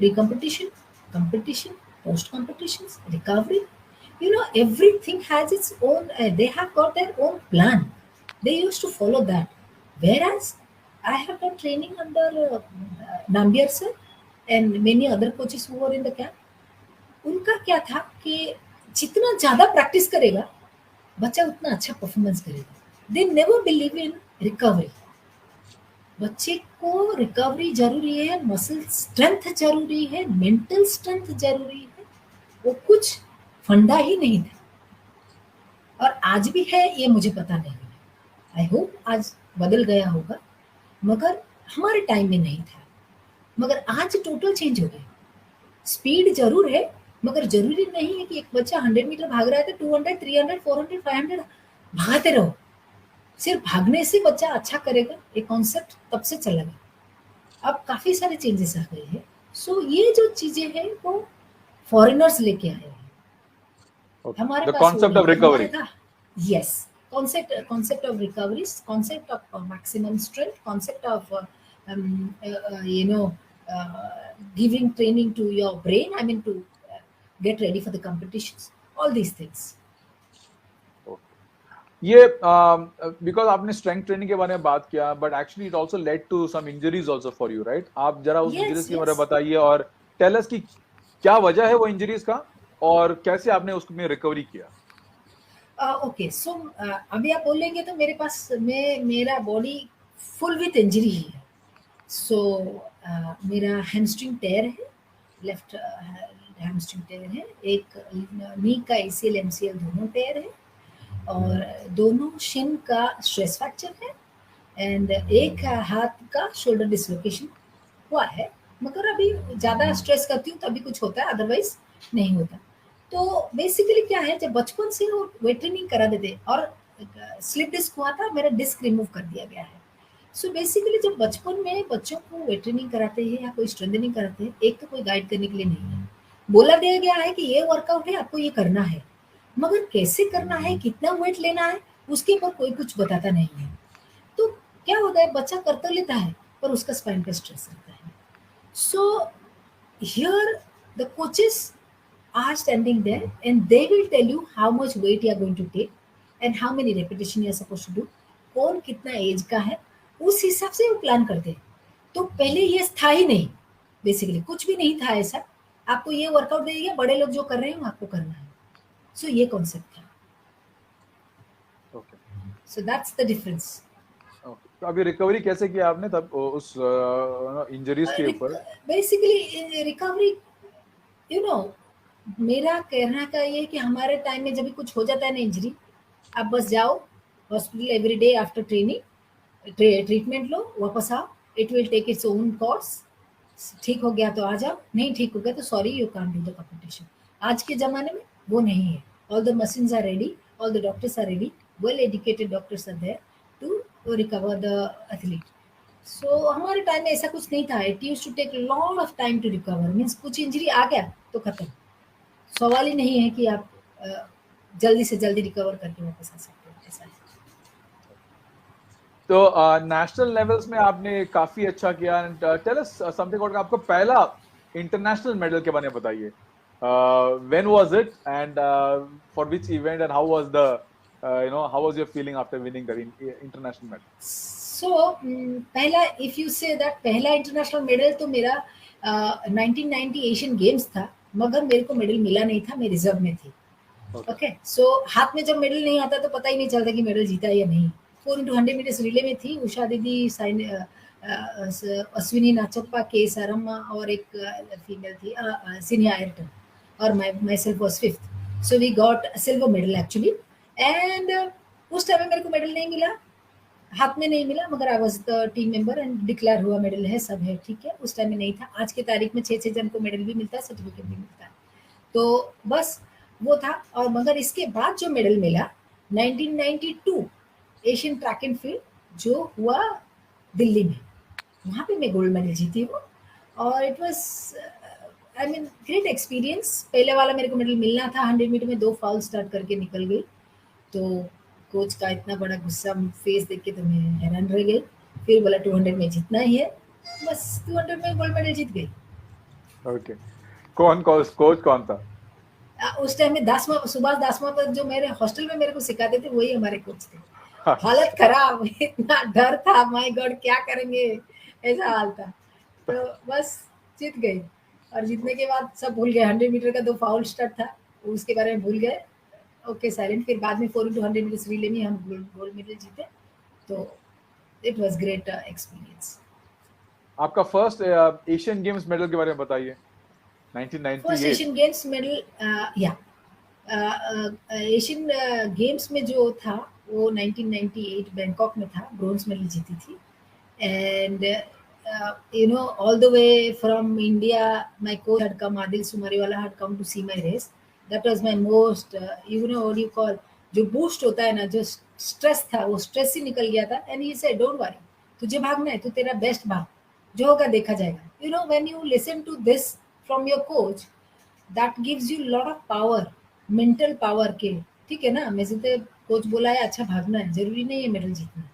pre competition, competition, post competitions, recovery. Everything has its own, they have got their own plan. They used to follow that. Whereas I have done training under Nambiar sir and many other coaches who were in the camp. उनका क्या था कि जितना ज़्यादा प्रैक्टिस करेगा, बच्चा उतना अच्छा परफॉर्मेंस करेगा. They never believe in recovery. बच्चे को रिकवरी ज़रूरी है, मसल स्ट्रेंथ ज़रूरी है, मेंटल स्ट्रेंथ ज़रूरी है. वो कुछ फंडा ही नहीं था. और आज भी है ये मुझे पता नहीं है. आई होप आज बदल गया होगा, मगर हमारे टाइम में नहीं था. मगर आज टोटल चेंज हो गया. स्पीड ज़रूर है, मगर ज़रूरी नहीं है कि एक बच्चा 100 मीटर भाग रहा है तो 200, 300, 400, 500 भागते रहो. सिर्फ भागने से बच्चा अच्छा करेगा, ये कॉन्सेप्ट तब से चला गया. अब काफ़ी सारे चेंजेस आ गए हैं. सो ये जो चीज़ें हैं वो फॉरेनर्स लेके आए हैं. हमारे The पास वो concept नहीं of था. recovery. हमारे था, yes, concept of recovery, concept of maximum strength, concept of giving training to your brain, I mean to get ready for the competitions, all these things. ये बिकॉज आपने स्ट्रेंथ ट्रेनिंग के बारे में बात किया, but actually it also led to some injuries also for you, right? आप जरा उस इंजरीज के बारे में बताइए और टेल अस कि क्या वजह है वो इंजरीज का और कैसे आपने उसमें रिकवरी किया. ओके, सो अभी आप बोलेंगे तो मेरे पास मेरा बॉडी फुल विथ इंजरी है. सो मेरा हैमस्ट्रिंग टेयर है, लेफ्ट हैमस्ट्रिंग टेयर है, एक नी का ACL MCL दोनों टेयर है, और दोनों शिन का स्ट्रेस फ्रैक्चर है, एंड एक हाथ का शोल्डर डिसलोकेशन हुआ है. मगर अभी ज़्यादा स्ट्रेस करती हूँ तभी कुछ होता है, अदरवाइज नहीं होता। तो बेसिकली क्या है, जब बचपन से वो वेट ट्रेनिंग करा देते और स्लिप डिस्क हुआ था, मेरा डिस्क रिमूव कर दिया गया है। सो बेसिकली जब बचपन में बच्चों को वेट ट्रेनिंग कराते हैं या कोई स्ट्रेंथनिंग कराते हैं, एक तो कोई गाइड करने के लिए नहीं है। बोला दिया गया है कि ये वर्कआउट है, आपको ये करना है, मगर कैसे करना है, कितना वेट लेना है, उसके ऊपर कोई कुछ बताता नहीं है। तो क्या होता है, बच्चा कर तो लेता है पर उसका स्पाइन पे स्ट्रेस रहता है। So here the coaches are standing there and they will tell you how much weight you are going to take and how many repetition you are supposed to do, कौन कितना एज का है, उस हिसाब से वो प्लान करते हैं। तो पहले ये था ही नहीं, बेसिकली कुछ भी नहीं था ऐसा। आपको ये वर्कआउट दे दिया, बड़े लोग जो कर रहे हैं आपको करना है। सो ये कॉन्सेप्ट था। Okay. So that's the difference. Okay, तो अभी रिकवरी कैसे किया आपने तब उस इंजरीज के ऊपर? बेसिकली रिकवरी, यू नो, मेरा कहना का ये है कि हमारे टाइम में जब भी कुछ हो जाता है ना इंजरी, आप बस जाओ hospital every day after training, treatment लो, वापस आओ, it will take its own course. ठीक हो गया तो आ जाओ, नहीं ठीक हो गया तो sorry, you can't do the competition. आज के ज़माने में वो नहीं है। All the machines are ready, all the doctors are ready, well educated doctors are there to recover the athlete. So हमारे टाइम में ऐसा कुछ नहीं था। It used to take lot of time to recover, means कुछ इंजरी आ गया तो खत्म। सवाल ही नहीं है कि आप जल्दी से जल्दी रिकवर करके वापस आ सकते हो, ऐसा है। तो नेशनल लेवल्स में आपने काफी अच्छा किया। And tell us something about आपका पहला इंटरनेशनल मेडल के बारे में बताइए। When was it and for which event and how was the how was your feeling after winning the international medal? So पहला, इफ यू से दैट पहला इंटरनेशनल मेडल तो मेरा 1990 एशियन गेम्स था, मगर मेरे को मेडल मिला नहीं था, मैं रिजर्व में थी। ओके, सो हाथ में जब मेडल नहीं आता तो पता ही नहीं चलता कि मेडल जीता या नहीं। 4x100 मीटर्स रिले में थी, उषा दीदी, अश्विनी नाचप्पा, के सारम्मा और एक फीमेल थी सिन्हा एयरटन, और myself was fifth. So we got silver medal actually. And उस टाइम में मेरे को मेडल नहीं मिला, हाथ में नहीं मिला, मगर I was the team member and declare हुआ मेडल है, सब है, ठीक है। उस टाइम में नहीं था। आज की तारीख में 6 जन को मेडल भी मिलता है, सर्टिफिकेट भी मिलता है। तो बस वो था। और मगर इसके बाद जो मेडल मिला 1992 एशियन ट्रैक एंड फील्ड जो हुआ दिल्ली में, वहाँ पे मैं गोल्ड मेडल जीती हूँ। और it was I mean great experience. पहले वाला मेरे को मेडल मिलना था, 100 मीटर में 2 फाउल स्टार्ट करके निकल गई। तो कोच का इतना बड़ा गुस्सा फेस देख के तो मैं हैरान रह गई। फिर बोला 200 में जीतना ही है, बस 200 में गोल्ड मेडल जीत गई। ओके, कौन कोच कौन था? उस टाइम में दासमा, सुभाष दासमा पर जो मेरे हॉस्टल में मेरे को सिखाते थे, वही हमारे कोच थे। हालत खराब, इतना डर था, माय गॉड क्या करेंगे, ऐसा हाल था। तो बस जीत गई। और जीतने के बाद सब भूल गए। 100 मीटर का 2 फाउल स्टार्ट था, उसके बारे में भूल गए। Okay silent. फिर बाद में 4x100 मीटर रिले में हम गोल्ड मेडल जीते। तो इट वाज ग्रेट एक्सपीरियंस। आपका फर्स्ट एशियन गेम्स मेडल के बारे में बताइए। फर्स्ट 1998। एशियन गेम्स मेडल, या एशियन गेम्स में जो था वो 1998 बैंकॉक में था, ब्रोंज मेडल जीती थी। And you know, all the way from India, my coach had come, Adil Sumariwala had come to see my race. That was my most you know what you call, जो बूस्ट होता है ना, जो स्ट्रेस था वो स्ट्रेस ही निकल गया था। And he said don't worry, तुझे भागना है तो तेरा बेस्ट भाग, जो होगा देखा जाएगा। You know, when you listen to this from your coach, that gives you lot of power, mental power के, ठीक है ना। मैं तो कोच बोला है अच्छा भागना है, जरूरी नहीं है मेडल जीतना।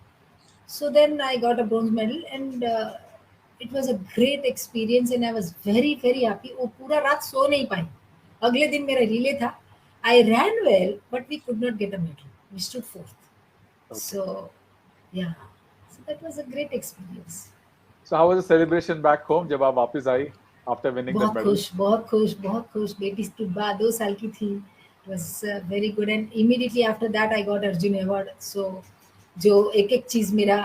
So then I got a bronze medal and it was a great experience and I was very very happy. वो पूरा रात सो नहीं पाई। अगले दिन मेरा रिले था। I ran well but we could not get a medal. We stood fourth. Okay. So yeah, so that was a great experience. So how was the celebration back home जब आप वापस आई after winning that बहुत medal? खुश, बहुत खुश, बहुत खुश। बेटी तो 2 साल की थी। It was very good and immediately after that I got Arjun award. So जो एक एक चीज मेरा,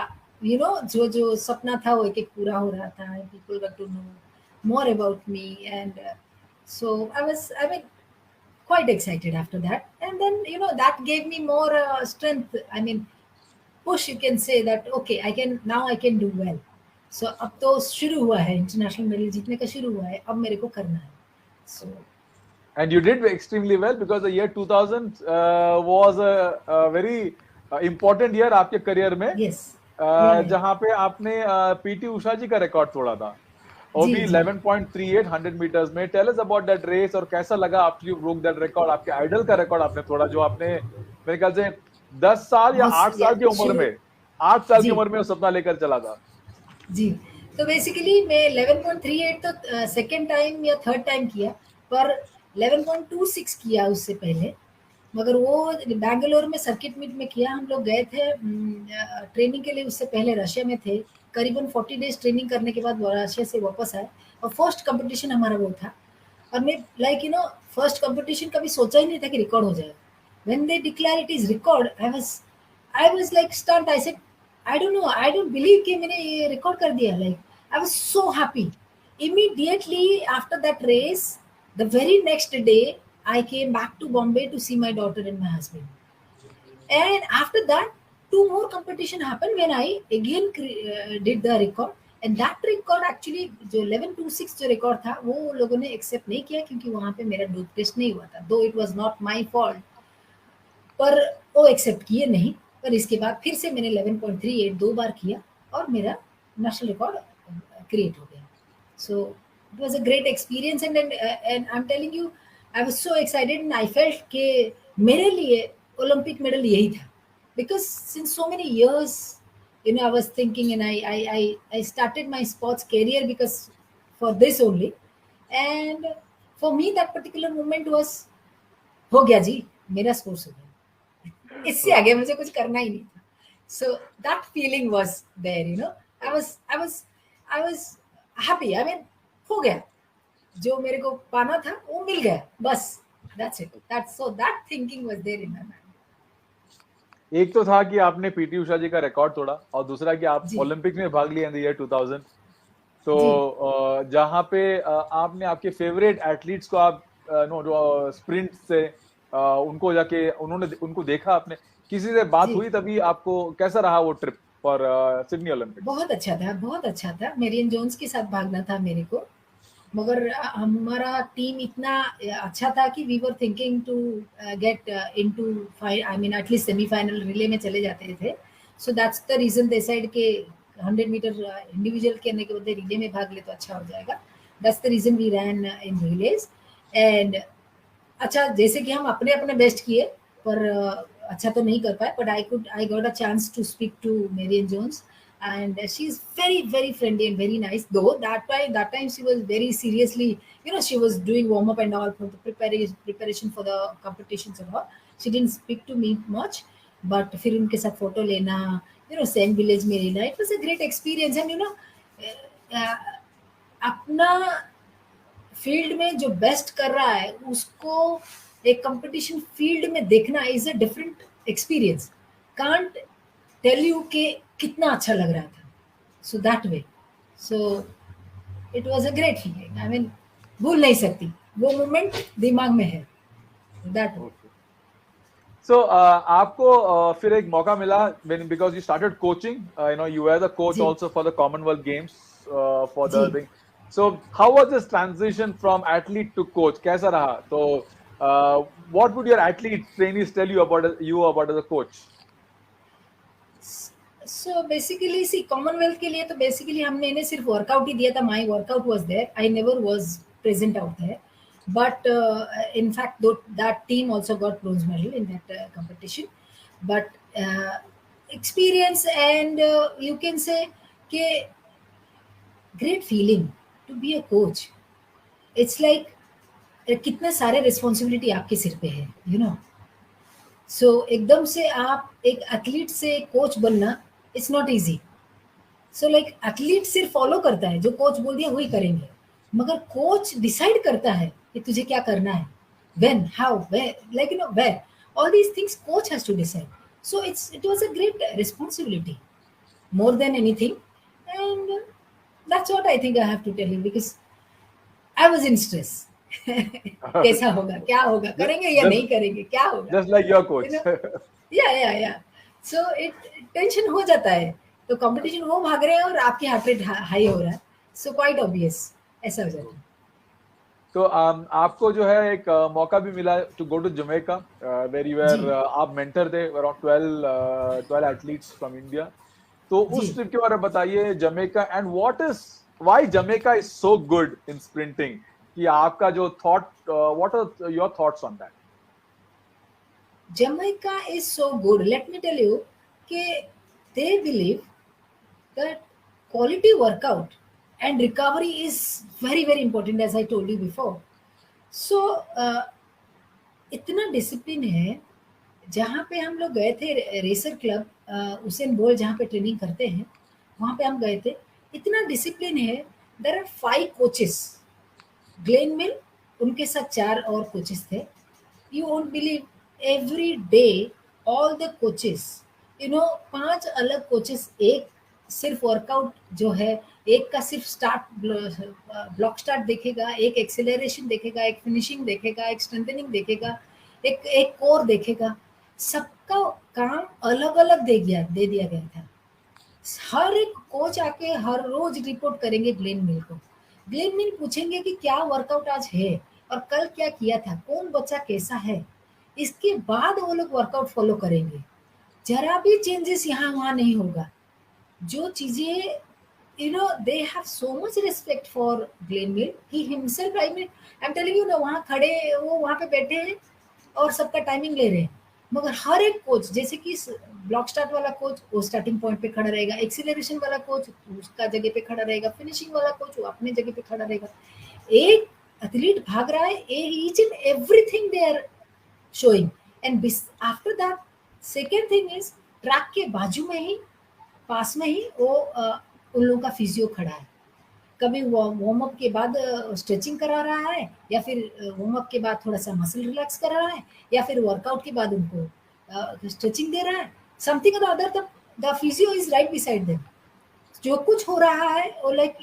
यू नो, जो जो सपना था वो एक एक पूरा हो रहा था। People got to know more about me and so I mean quite excited after that. And then you know that gave me more strength, I mean push, you can say that okay, I can now, I can do well. सो अब तो शुरू हुआ है, इंटरनेशनल मेडल जीतने का शुरू हुआ है, अब मेरे को करना है. सो And you did extremely well because the year 2000 was a very important year आपके करियर में, यस, या जहां पे आपने पीटी उषा जी का रिकॉर्ड तोड़ा था, वो जी भी जी 11.38 100 मीटर्स में. Tell us about that race और कैसा लगा after you broke that record. आपके आइडल का रिकॉर्ड आपने तोड़ा, जो आपने मेरे ख्याल से 10 साल या 8 या साल की उम्र शुरू में 8 साल की जी उम्र में वो सपना लेकर चला था. जी. तो बेसिकली मैं 11.38 तो सेकेंड टाइम या थर्ड टाइम किया, पर 11.26 किया उससे पहले. मगर वो बैंगलोर में सर्किट मीट में किया. हम लोग गए थे ट्रेनिंग के लिए, उससे पहले रशिया में थे. करीबन 40 डेज ट्रेनिंग करने के बाद रशिया से वापस आए, और फर्स्ट कंपटीशन हमारा वो था. और मैं लाइक फर्स्ट कंपटीशन कभी सोचा ही नहीं था कि रिकॉर्ड हो जाएगा. When they declare it is record, I was like stunt. I said I don't know, I don't believe कि मैंने ये रिकॉर्ड कर दिया. Like I was so happy. Immediately after that race, the very next day, I came back to Bombay to see my daughter and my husband. And after that, two more competition happened when I again did the record. And that record actually जो 11.26 जो रिकॉर्ड था, वो लोगों ने एक्सेप्ट नहीं किया, क्योंकि वहां पे मेरा डोप टेस्ट नहीं हुआ था. दो it was not my fault, पर वो एक्सेप्ट किए नहीं. पर इसके बाद फिर से मैंने 11.38 दो बार किया, और मेरा नेशनल रिकॉर्ड क्रिएट हो गया. सो it was a great experience. And I am telling you, I was so excited, and I felt कि मेरे लिए ओलंपिक मेडल यही था. Because since so many years, I was thinking, and I started my sports career because for this only. And for me that particular moment was, हो गया जी, मेरा स्पोर्ट्स हो गया, इससे आगे मुझे कुछ करना ही नहीं था. So that feeling was there, I was happy. I mean, हो गया, जो मेरे को पाना था वो मिल गया, बस. That's it. That thinking was there in my mind. एक तो था कि आपने पीटी उषा जी का रिकॉर्ड तोड़ा, और दूसरा कि आप जी ओलंपिक में भाग लिया इन द ईयर 2000. तो जी जहाँ पे आपने आपके फेवरेट एथलीट्स को आप नो जो स्प्रिंट से उनको जाके उनको देखा आपने, किसी से बात जी हुई तभी आपको? कैसा रहा वो ट्रिप फॉर सिडनी ओलंपिक? बहुत अच्छा था, बहुत अच्छा था. मेरियन जोन्स के साथ भागना था मेरे को, मगर हमारा टीम इतना अच्छा था कि we were thinking to get into I mean at least semifinal relay में चले जाते थे. So that's the reason they side के 100 मीटर इंडिविजुअल करने के बदले रिले में भाग ले तो अच्छा हो जाएगा. That's the reason we ran in relays. And अच्छा, जैसे कि हम अपने अपने बेस्ट किए, पर अच्छा तो नहीं कर पाए. But I got a chance to speak to Marion Jones, and she is very friendly and very nice. Though that time she was very seriously, she was doing warm up and all for the preparation for the competitions and all. She didn't speak to me much, but फिर उनके साथ फोटो लेना, सेम विलेज में रहना, it was a great experience. And अपना फील्ड में जो बेस्ट कर रहा है उसको एक कंपटीशन फील्ड में देखना is a different experience. Can't tell you कि कितना अच्छा लग रहा था. So that way, so it was a great feeling. I mean, भूल नहीं सकती, वो मोमेंट दिमाग में है. That way. सो आपको फिर एक मौका मिला because you started coaching, you were the coach जी also for the Commonwealth Games, for the जी. thing. So how was this transition from athlete to coach? कैसा रहा? तो what would your athlete trainees tell you about as a coach? So basically सी कॉमनवेल्थ के लिए तो बेसिकली हमने इन्हें सिर्फ वर्कआउट ही दिया था. My workout was there, I never was present out there. But in fact, that team also got bronze medal in that competition. But experience and you can say कि great feeling to be a coach. It's like कितने सारे रिस्पॉन्सिबिलिटी आपके सिर पे है, सो एकदम से आप एक एथलीट से कोच बनना, it's not easy. So like athlete सिर्फ फॉलो करता है, जो कोच बोल दिया वही करेंगे, मगर कोच डिसाइड करता है कि तुझे क्या करना है, when, how, where, like where, all these things coach has to decide. So it was a great responsibility more than anything. And that's what I think I have to tell you, because I was in stress. कैसा होगा, क्या होगा, करेंगे या नहीं करेंगे, क्या होगा, Just like your coach. या सो इट टेंशन हो जाता है तो कंपटीशन वो भाग रहे हैं और आपकी हार्ट रेट हाई हो रहा है, सो क्वाइट ऑब्वियस ऐसा हो जाता है। तो आपको जो है एक मौका भी मिला to go to Jamaica where you जी आर आप मेंटर थे अराउंड 12 एथलीट्स फ्रॉम इंडिया। तो उस जी ट्रिप के बारे में बताइए, Jamaica, and what is why Jamaica is so good in sprinting, कि आपका जो thought, what are your thoughts on that? Jamaica is so good. Let me tell you, कि they believe that quality workout and recovery is very very important, as I told you before. So इतना डिसिप्लिन है। जहाँ पे हम लोग गए थे रेसर क्लब उसेन बोल्ट जहाँ पे ट्रेनिंग करते हैं, वहाँ पे हम गए थे। इतना डिसिप्लिन है। देयर आर 5 कोचेस, ग्लेन मिल उनके साथ 4 और कोचेस थे। You won't believe, every day all the coaches, 5 अलग कोचेस, एक सिर्फ वर्कआउट जो है, एक का सिर्फ स्टार्ट ब्लॉक स्टार्ट देखेगा, एक एक्सेलरेशन देखेगा, एक फिनिशिंग देखेगा, एक स्ट्रेंथनिंग देखेगा, एक एक कोर देखेगा। सबका काम अलग अलग दे दिया गया था। हर एक कोच आके हर रोज रिपोर्ट करेंगे ग्लेन मिल को। ग्लेन मिल पूछेंगे कि क्या वर्कआउट आज है और कल क्या किया था, कौन बच्चा कैसा है। इसके बाद वो लोग वर्कआउट फॉलो करेंगे। जरा भी चेंजेस यहाँ वहाँ नहीं होगा। जो चीजें, they have so much respect for Glenn Mill. He himself, I mean, I'm telling you ना, वहाँ खड़े, वो वहाँ पे बैठे हैं और सबका टाइमिंग ले रहे हैं। मगर हर एक कोच, जैसे कि ब्लॉक स्टार्ट वाला कोच वो स्टार्टिंग पॉइंट पे खड़ा रहेगा, एक्सीलरेशन वाला कोच उसका जगह पे खड़ा रहेगा, फिनिशिंग वाला कोच वो अपने जगह पे खड़ा रहेगा। एक एथलीट भाग रहा है, each and everything they are showing. And after that, second thing is, track के बाजू में ही, पास में ही वो उन लोगों का फिजियो खड़ा है। कभी वार्म अप के बाद स्ट्रेचिंग करा रहा है, या फिर वार्म अप के बाद थोड़ा सा मसल रिलैक्स करा रहा है, या फिर वर्कआउट के बाद उनको स्ट्रेचिंग दे रहा है। समथिंग और other, the physio is right beside them. जो कुछ हो रहा है वो like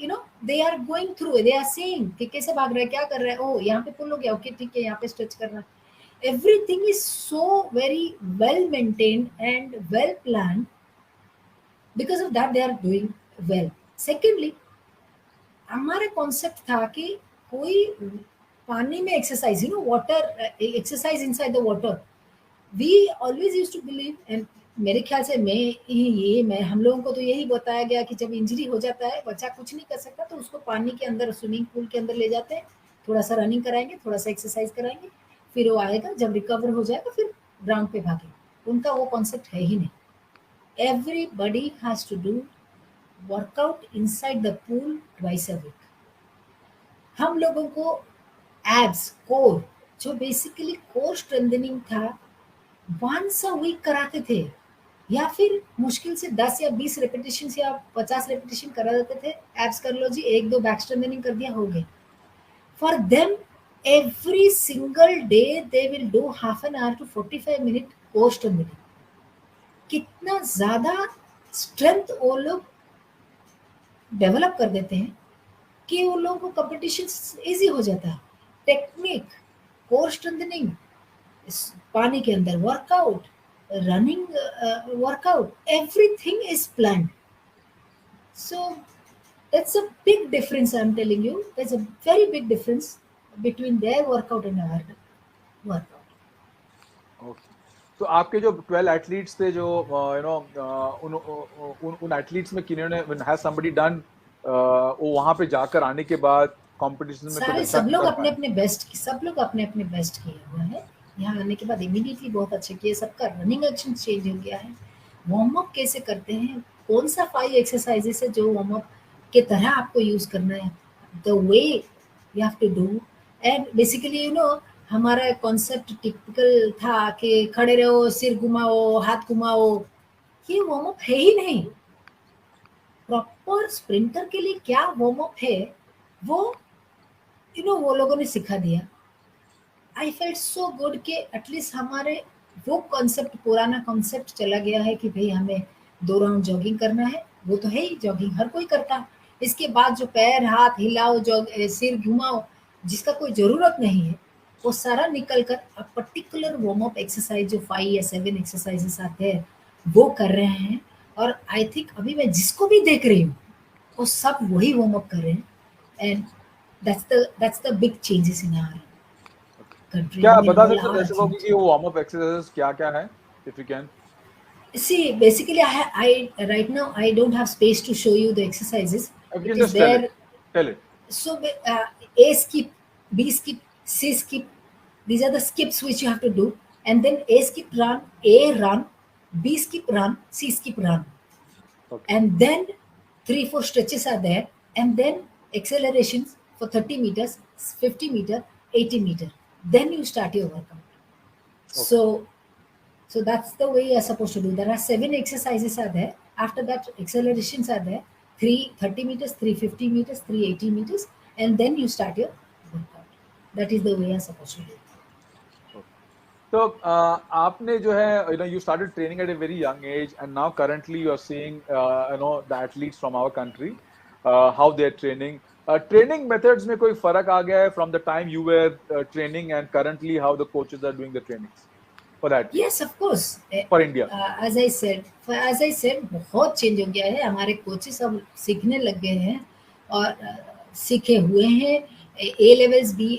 they are going through, they are saying कि कैसे भाग रहा है, क्या कर रहा है, ओ यहाँ पे पुल हो गया, ओके ठीक है, यहाँ पे स्ट्रेच कर रहा है। Everything is so very well maintained and well planned. Because of that they are doing well. Secondly, हमारा कॉन्सेप्ट था कि कोई पानी में exercise, water exercise inside the water, we always used to believe. And मेरे ख्याल से मैं हम लोगों को तो यही बताया गया कि जब इंजरी हो जाता है, बच्चा कुछ नहीं कर सकता, तो उसको पानी के अंदर, स्विमिंग पूल के अंदर ले जाते हैं, थोड़ा सा रनिंग कराएंगे, थोड़ा सा एक्सरसाइज कराएंगे, फिर वो आएगा, जब रिकवर हो जाएगा फिर ग्राउंड पे भागेगा। उनका वो कॉन्सेप्ट है ही नहीं। Everybody has to do workout inside the pool twice a week. हम लोगों को एब्स, कोर, जो बेसिकली कोर स्ट्रेंथनिंग था, वंस अ वीक कराते थे, या फिर मुश्किल से 10 या 20 रेपिटेशन या 50 रेपिटेशन करा देते थे। एब्स कर लो जी, 1-2 बैक स्ट्रेंथनिंग कर दिया, हो गए। For them every single day they will do half an hour to 45 minute core strengthening. कितना ज्यादा स्ट्रेंथ वो लोग डेवलप कर देते हैं कि उन लोगों को कंपटीशन इजी हो जाता है। टेक्निक, कोर स्ट्रेंथनिंग, पानी के अंदर workout, running workout, everything is planned. So that's a big difference, I'm telling you. There's a very big difference between their workout and our workout. Okay. तो आपके जो 12 एथलीट्स थे, जो उन एथलीट्स में किन्होंने, हैज समबडी डन वो वहां पे जाकर आने के बाद कंपटीशन में कुछ सारे अच्छा सब लोग कर अपने पाए? अपने बेस्ट, सब लोग अपने अपने बेस्ट किए हुए हैं। यहाँ आने के बाद इमीडिएटली बहुत अच्छे किए, सबका रनिंग एक्शन चेंज हो गया है। वार्म अप कैसे करते हैं, कौन सा 5 एक्सरसाइजेस है जो वार्म अप के तरह आपको यूज करना है, the way you have to do. And basically हमारा कॉन्सेप्ट टिपिकल था कि खड़े रहो, सिर घुमाओ, हाथ घुमाओ, ये वार्म अप है ही नहीं। प्रॉपर स्प्रिंटर के लिए क्या वार्म अप है, वो वो लोगों ने सिखा दिया। आई फेल्ट सो गुड कि एटलीस्ट हमारे वो कॉन्सेप्ट, पुराना कॉन्सेप्ट चला गया है कि भाई हमें 2 राउंड जॉगिंग करना है, वो तो है ही, जॉगिंग हर कोई करता है। इसके बाद जो पैर हाथ हिलाओ, सिर घुमाओ, जिसका कोई ज़रूरत नहीं है, वो सारा निकल कर अब पर्टिकुलर वार्म अप एक्सरसाइज जो 5 या 7 एक्सरसाइजेस आते हैं वो कर रहे हैं। और आई थिंक अभी मैं जिसको भी देख रही हूँ वो सब वही वार्म अप कर रहे हैं, and that's the big changes in our country. क्या I आप mean, बता all सकते हैं are दर्शकों को achieved. कि वो वार्म अप एक्सरसाइजेस क्या क्या है, if you can? See, basically, I right now I don't have space to show you the exercises. If you It can is just tell it. there. Tell it. So A skip, B skip, C skip. These are the skips which you have to do, and then A skip run, A run, B skip run, C skip run, Okay. and then 3-4 stretches are there, and then accelerations for 30 meters, 50 meter, 80 meter. Then you start your workout. Okay. So that's the way you're supposed to do. There are 7 exercises are there. After that, accelerations are there. 330 meters, 350 meters, 380 meters, and then you start your workout. That is the way you're supposed to do. So आपने जो है, you started training at a very young age, and now currently you are seeing the athletes from our country, how they are training. Training methods में कोई फर्क आ गया है from the time you were training and currently how the coaches are doing the trainings for the athletes Yes, of course. for India? As I said, बहुत चेंज हो गया है. हमारे कोचेस अब सीखने लग गए हैं और सीखे हुए हैं. ए लेवल्स भी,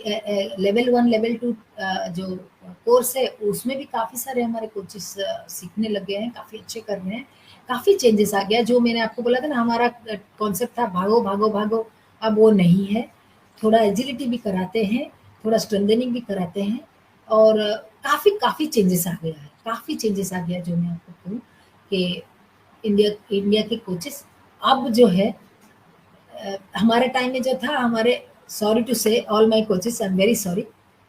लेवल 1 लेवल 2 जो कोर्स है उसमें भी काफ़ी सारे हमारे कोचेस सीखने लग गए हैं, काफ़ी अच्छे कर रहे हैं. काफ़ी चेंजेस आ गया. जो मैंने आपको बोला था ना, हमारा कॉन्सेप्ट था भागो भागो भागो, अब वो नहीं है. थोड़ा एजिलिटी भी कराते हैं, थोड़ा स्ट्रेंथनिंग भी कराते हैं, और काफ़ी चेंजेस आ गया है. काफ़ी चेंजेस आ गया. जो मैं आपको कहूँ कि इंडिया के कोचेस अब जो है, हमारे टाइम में जो था, हमारे, sorry to say all my coaches, I am very sorry,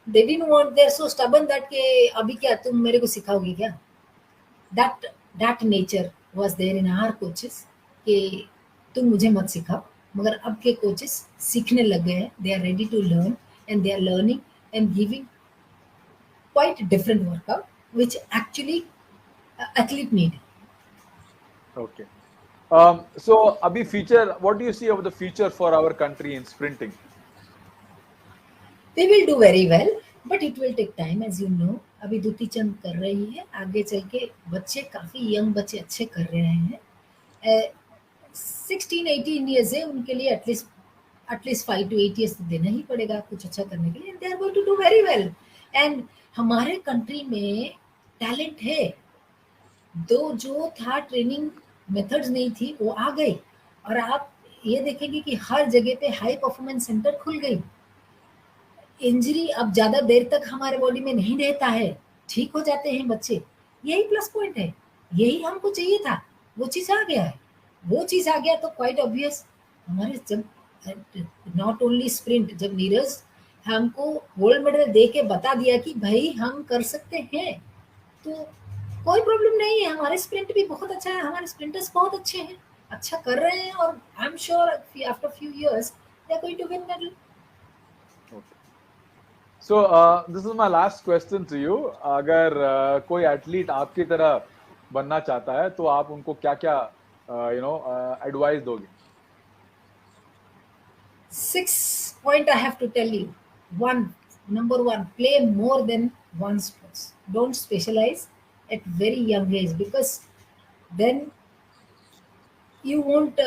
they didn't want, they are so stubborn that कि अभी क्या तुम मेरे को सिखाओगे क्या. That nature was there in our coaches कि तुम मुझे मत सिखाओ. मगर अब के कोचेस सीखने लग गए हैं. They are ready to learn, and they are learning and giving quite different workout which actually athlete need. Okay. So abhi future, what do you see of the future for our country in sprinting? We will do very well, but it will take time, as you know. अभी दुती चंद कर रही है, आगे चल के बच्चे, काफ़ी यंग बच्चे अच्छे कर रहे हैं. 16-18 ईयर्स है उनके लिए, एटलीस्ट 5 to 8 ईयर्स तो देना ही पड़ेगा कुछ अच्छा करने के लिए. They are going to do very well. And हमारे कंट्री में टैलेंट है. जो था, ट्रेनिंग मेथड्स नहीं थी, वो आ गई. और आप ये देखेंगे कि हर जगह पे हाई परफॉर्मेंस सेंटर खुल गई. इंजरी अब ज़्यादा देर तक हमारे बॉडी में नहीं रहता है, ठीक हो जाते हैं बच्चे. यही प्लस पॉइंट है, यही हमको चाहिए था. वो चीज़ आ गया है. वो चीज़ आ गया तो क्वाइट ऑब्वियस. हमारे जब नॉट ओनली स्प्रिंट, जब नीरज हमको गोल्ड मेडल दे के बता दिया कि भाई हम कर सकते हैं, तो कोई प्रॉब्लम नहीं है. हमारे स्प्रिंट भी बहुत अच्छा है, हमारे स्प्रिंटर्स बहुत अच्छे हैं, अच्छा कर रहे हैं, और I am sure after few years they are going to win medal. So this is my last question to you. अगर कोई एथलीट आपकी तरह बनना चाहता है तो आप उनको क्या क्या एडवाइस दोगे? 6 point I have to tell you. Number one, play more than one sports. Don't specialize at very young age, because then you won't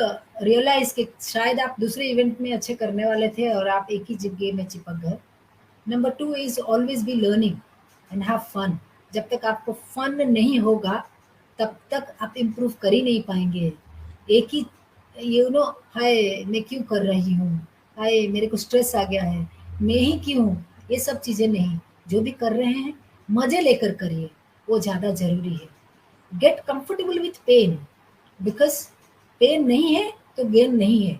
realize कि शायद आप दूसरे इवेंट में अच्छे करने वाले थे और आप एक ही जगह में चिपक गए. Number 2 is always be learning and have fun. जब तक आपको फन नहीं होगा तब तक आप इम्प्रूव कर ही नहीं पाएंगे. एक ही हाय मैं क्यों कर रही हूँ, हाय मेरे को स्ट्रेस आ गया है, मैं ही क्यों, ये सब चीज़ें नहीं. जो भी कर रहे हैं मज़े लेकर करिए, वो ज़्यादा ज़रूरी है. Get comfortable with pain, because pain नहीं है तो गेन नहीं है.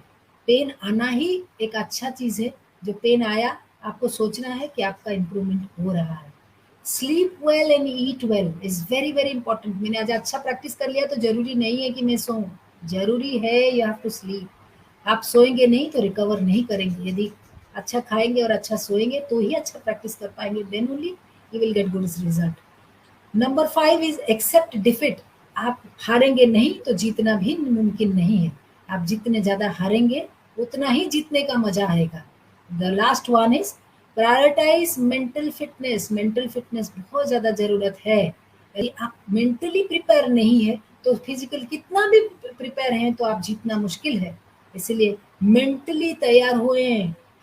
पेन आना ही एक अच्छा चीज़ है. जो पेन आया, आपको सोचना है कि आपका इम्प्रूवमेंट हो रहा है. Sleep well and eat well is very very important. मैंने आज अच्छा प्रैक्टिस कर लिया तो ज़रूरी नहीं है कि मैं सोऊं. ज़रूरी है यू हैव टू स्लीप. आप सोएंगे नहीं तो रिकवर नहीं करेंगे. यदि अच्छा खाएंगे और अच्छा सोएंगे तो ही अच्छा प्रैक्टिस कर पाएंगे. Then only you will get good result. Number 5 is except defeat. आप हारेंगे नहीं तो जीतना भी मुमकिन नहीं है. आप जितने ज़्यादा हारेंगे उतना ही जीतने का मजा आएगा. The last one is prioritise mental fitness. Mental fitness बहुत ज़्यादा ज़रूरत है. यदि आप मेंटली प्रिपेयर नहीं है तो फिजिकल कितना भी प्रिपेयर हैं तो आप जीतना मुश्किल है। इसलिए मेंटली तैयार हुए,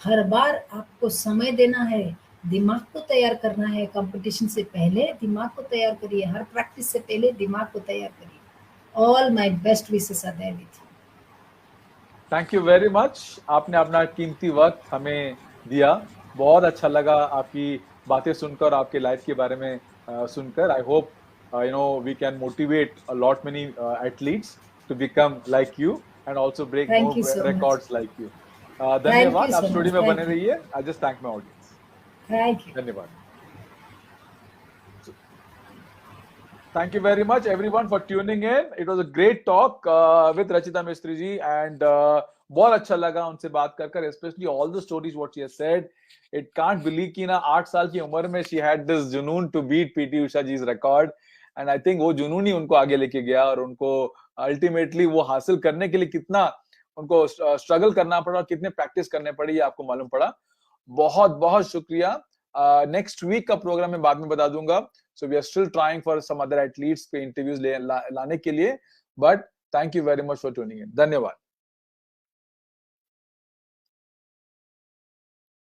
हर बार आपको समय देना है, दिमाग को तैयार करना है। कंपटीशन से पहले दिमाग को तैयार करिए, हर प्रैक्टिस से पहले दिमाग को तैयार करिए। All my best wishes are there with you. Thank you very much, आपने अपना कीमती वक्त हमें दिया। बहुत अच्छा लगा आपकी बातें सुनकर, आपके लाइफ के बारे में सुनकर। I hope we can motivate a lot many athletes to become like you and also break thank you more so much. records like you. Thank you धन्यवाद, आप सो स्टूडियो मच। में थैंक बने यू। रहिए। I just thank my audience. Thank you. धन्यवाद। Thank you very much everyone for tuning in. It was a great talk with Rachita Mistry ji, and बहुत अच्छा लगा उनसे बात कर, especially all the stories what she has said. It can't believe कि ना 8 साल की उम्र में she had this जुनून to beat PT Usha ji's record, and I think वो जुनून ही उनको आगे लेके गया, और उनको ultimately वो हासिल करने के लिए कितना उनको स्ट्रगल करना पड़ा और कितने प्रैक्टिस करने पड़ी, ये आपको मालूम पड़ा। बहुत बहुत शुक्रिया। नेक्स्ट वीक का प्रोग्राम मैं बाद में बता दूंगा। So we are still trying for some other athletes पे interviews लाने के लिए, but thank you very much for tuning in. धन्यवाद।